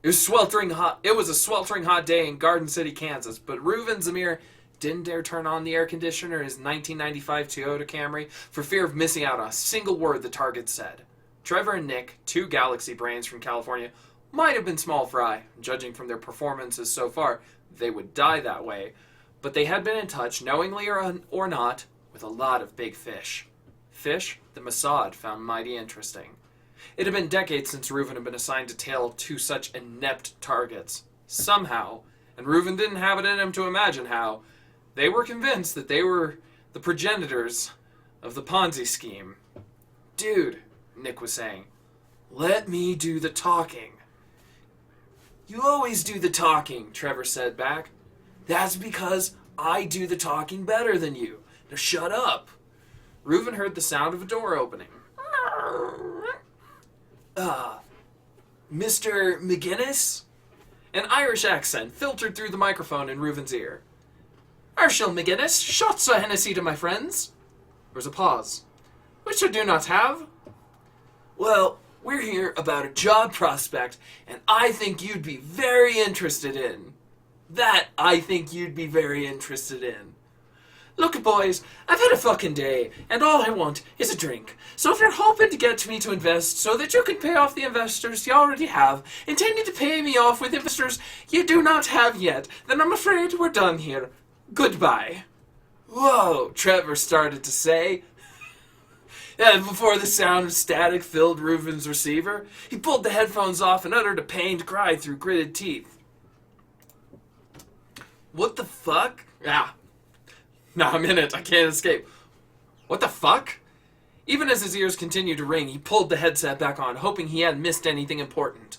It was sweltering hot. It was a sweltering hot day in Garden City, Kansas, but Reuven Zamir didn't dare turn on the air conditioner in his 1995 Toyota Camry for fear of missing out on a single word the target said. Trevor and Nick, two galaxy brains from California, might have been small fry. Judging from their performances so far, they would die that way. But they had been in touch, knowingly or not, with a lot of big fish. Fish the Mossad found mighty interesting. It had been decades since Reuven had been assigned to tail two such inept targets. Somehow, and Reuven didn't have it in him to imagine how, they were convinced that they were the progenitors of the Ponzi scheme. Dude, Nick was saying, let me do the talking. You always do the talking, Trevor said back. That's because I do the talking better than you. Now shut up. Reuven heard the sound of a door opening. Mr. McGinnis? An Irish accent filtered through the microphone in Reuven's ear. Arshel McGinnis, shots a Hennessy to my friends. There was a pause. Which I do not have. Well, we're here about a job prospect, and I think you'd be very interested in. That I think you'd be very interested in. Look, boys, I've had a fucking day, and all I want is a drink. So if you're hoping to get me to invest so that you can pay off the investors you already have, intending to pay me off with investors you do not have yet, then I'm afraid we're done here. Goodbye. Whoa, Trevor started to say. And before the sound of static filled Reuven's receiver, he pulled the headphones off and uttered a pained cry through gritted teeth. What the fuck? Ah. Now I'm in it. I can't escape. What the fuck? Even as his ears continued to ring, he pulled the headset back on, hoping he hadn't missed anything important.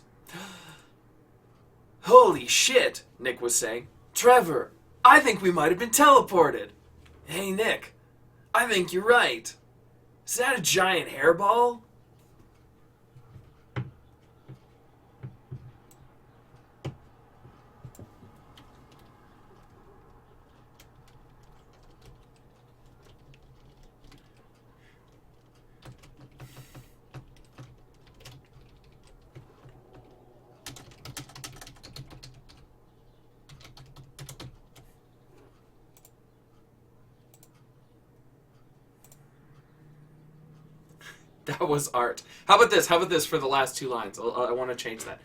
Holy shit, Nick was saying. Trevor, I think we might have been teleported. Hey, Nick, I think you're right. Is that a giant hairball? That was art. How about this? How about this for the last two lines? I want to change that.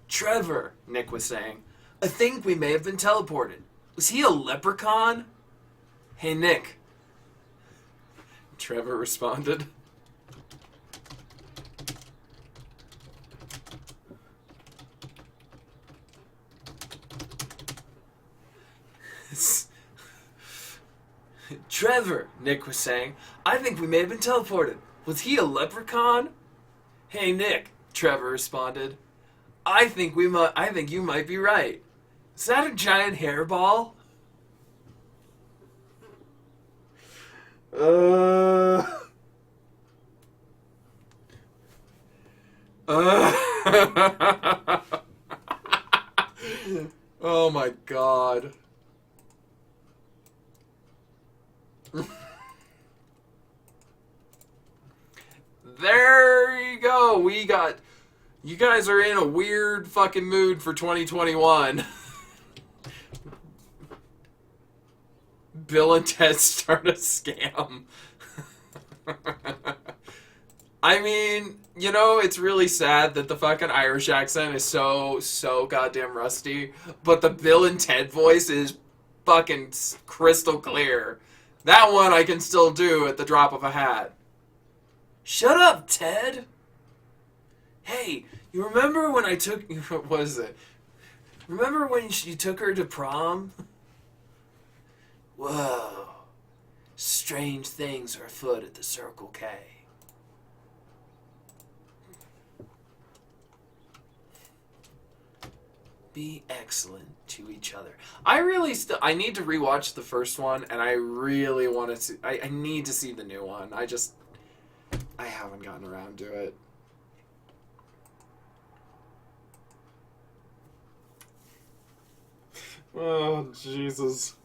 Trevor, Nick was saying, I think we may have been teleported. Was he a leprechaun? Hey, Nick. Trevor responded. Trevor, Nick was saying, I think we may have been teleported. Was he a leprechaun? Hey, Nick, Trevor responded. I think you might be right. Is that a giant hairball? Oh my god. There you go. You guys are in a weird fucking mood for 2021. Bill and Ted start a scam. I mean, you know, it's really sad that the fucking Irish accent is so goddamn rusty, but the Bill and Ted voice is fucking crystal clear. That one I can still do at the drop of a hat. Shut up, Ted! Hey, you remember when I took... What is it? Remember when you took her to prom? Whoa. Strange things are afoot at the Circle K. Be excellent to each other. I need to rewatch the first one, and I really want to see... I need to see the new one. I haven't gotten around to it. Oh, Jesus.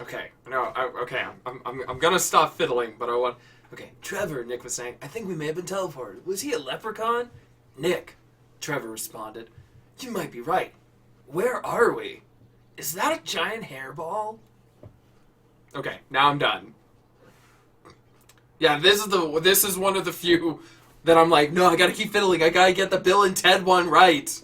Okay, no, I'm gonna stop fiddling, but I want... Okay, Trevor, Nick was saying, I think we may have been teleported. Was he a leprechaun? Nick, Trevor responded, you might be right. Where are we? Is that a giant hairball? Okay, now I'm done. Yeah, this is one of the few that I'm like, no, I gotta keep fiddling. I gotta get the Bill and Ted one right.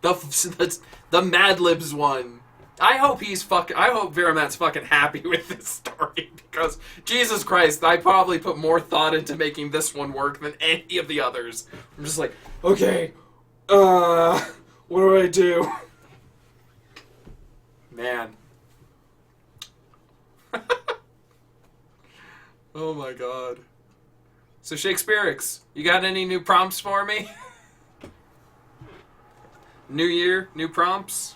The Mad Libs one. I hope Veramat's fucking happy with this story, because Jesus Christ, I probably put more thought into making this one work than any of the others. I'm just like, okay, what do I do? Man. Oh my god. So Shakespearex, you got any new prompts for me? New year, new prompts?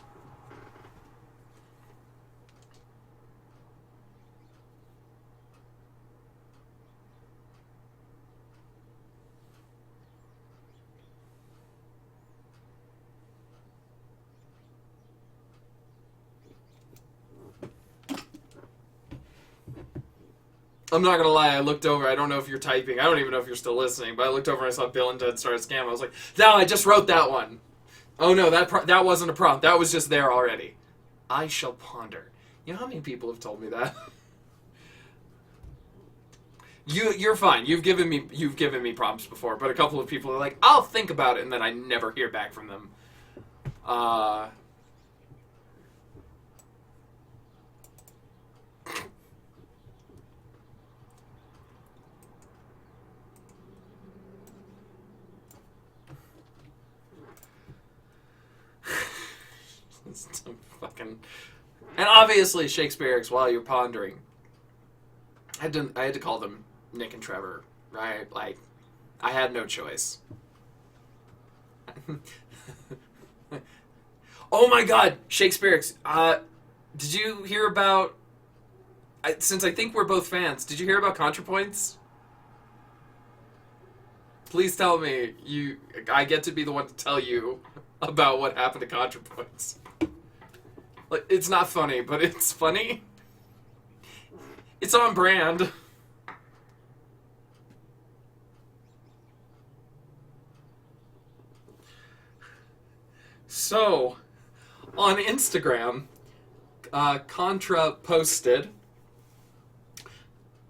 I'm not gonna lie, I looked over, I don't know if you're typing, I don't even know if you're still listening, but I looked over and I saw Bill and Ted start a scam, I was like, no, I just wrote that one. Oh no, that wasn't a prompt, that was just there already. I shall ponder. You know how many people have told me that? You're fine, you've given me prompts before, but a couple of people are like, I'll think about it, and then I never hear back from them. Some fucking... And obviously, Shakespearex, while you're pondering, I had to call them Nick and Trevor, right? Like, I had no choice. Oh my god, Shakespearex, did you hear about... since I think we're both fans, did you hear about ContraPoints? Please tell me I get to be the one to tell you about what happened to ContraPoints. Like, it's not funny, but it's funny. It's on brand. So, on Instagram, Contra posted,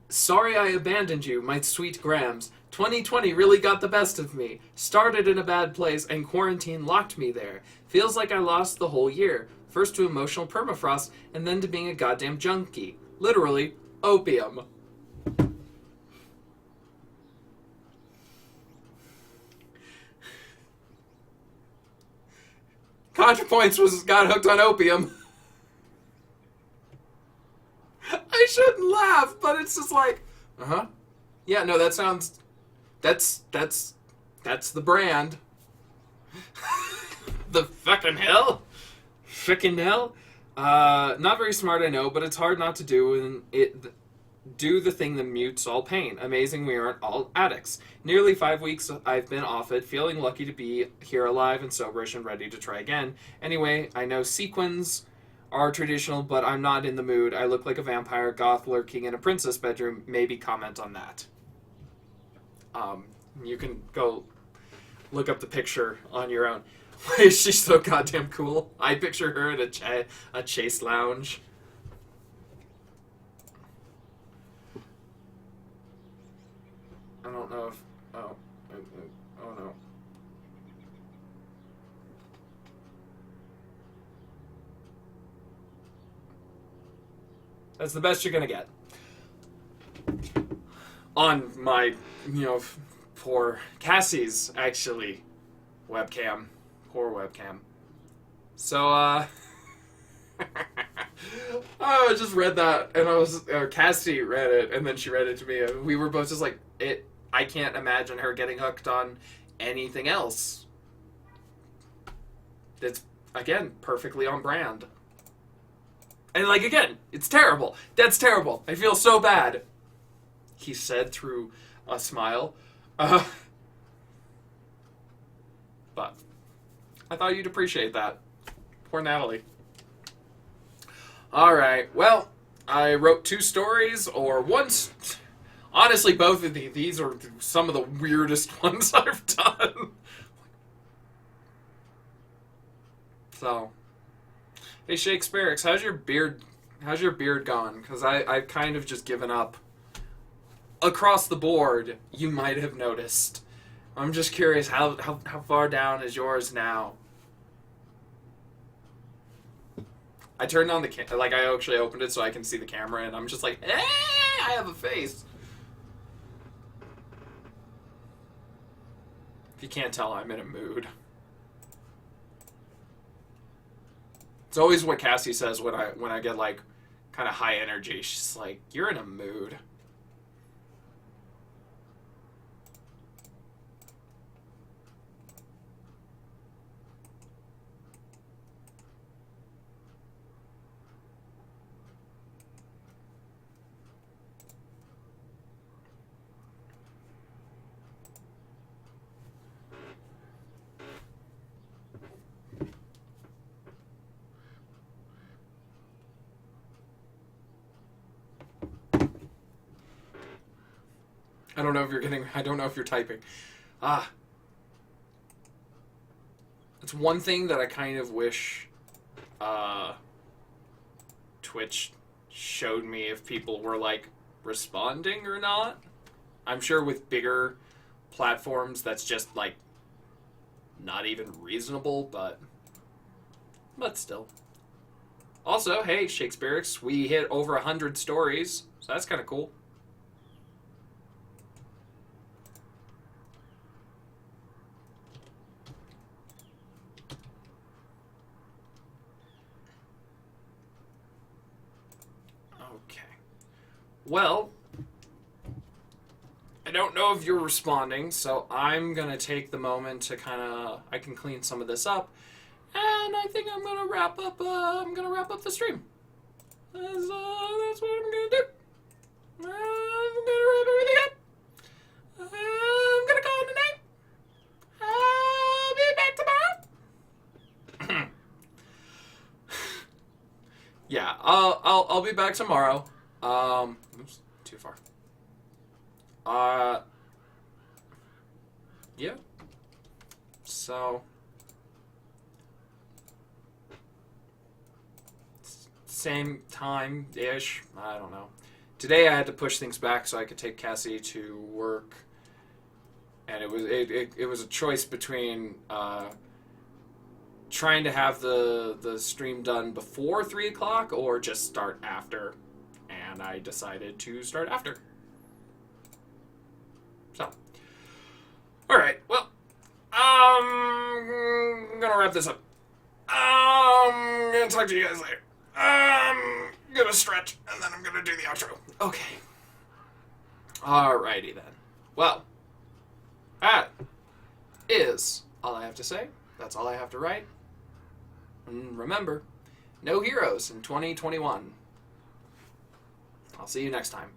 sorry I abandoned you, my sweet Grams. 2020 really got the best of me. Started in a bad place and quarantine locked me there. Feels like I lost the whole year. First to emotional permafrost and then to being a goddamn junkie. Literally, opium. ContraPoints got hooked on opium. I shouldn't laugh, but it's just like, yeah, no, that sounds... That's the brand. The fucking hell? Frickin' hell? Not very smart, I know, but it's hard not to do, and do the thing that mutes all pain. Amazing we aren't all addicts. Nearly 5 weeks I've been off it, feeling lucky to be here alive and soberish and ready to try again. Anyway, I know sequins are traditional, but I'm not in the mood. I look like a vampire goth lurking in a princess bedroom. Maybe comment on that. You can go look up the picture on your own. Why is she so goddamn cool? I picture her at a chase lounge. I don't know if... Oh. Oh, no. That's the best you're gonna get. On my, poor Cassie's, actually, webcam. Poor webcam. So, I just read that, and Cassie read it, and then she read it to me, and we were both just like, I can't imagine her getting hooked on anything else. That's, again, perfectly on brand. And, again, it's terrible. That's terrible. I feel so bad. He said through a smile. But I thought you'd appreciate that. Poor Natalie. Alright, well, I wrote 2 stories, or once. Honestly, both of these are some of the weirdest ones I've done. So, hey Shakespeare, how's your beard gone? Because I've kind of just given up. Across the board, you might have noticed. I'm just curious, how far down is yours now? I turned on the I actually opened it so I can see the camera, and I'm just like, I have a face. If you can't tell, I'm in a mood. It's always what Cassie says when I get kind of high energy. She's like, "You're in a mood." I don't know if you're typing. It's one thing that I kind of wish Twitch showed me if people were responding or not. I'm sure with bigger platforms that's just not even reasonable, but still. Also, hey, Shakespeare's, we hit over 100 stories, so that's kind of cool. Well, I don't know if you're responding, so I'm going to take the moment to I can clean some of this up, and I think I'm going to wrap up the stream. That's what I'm going to do. I'm going to wrap everything up. I'm going to call it a night. I'll be back tomorrow. Yeah, I'll be back tomorrow. Oops, too far. Yeah. So, same time-ish. I don't know. Today I had to push things back so I could take Cassie to work, and it was a choice between trying to have the stream done before 3 o'clock or just start after. And I decided to start after. So. Alright, well. I'm gonna wrap this up. I'm gonna talk to you guys later. I'm gonna stretch, and then I'm gonna do the outro. Okay. Alrighty then. Well. That is all I have to say. That's all I have to write. And remember, No heroes in 2021. I'll see you next time.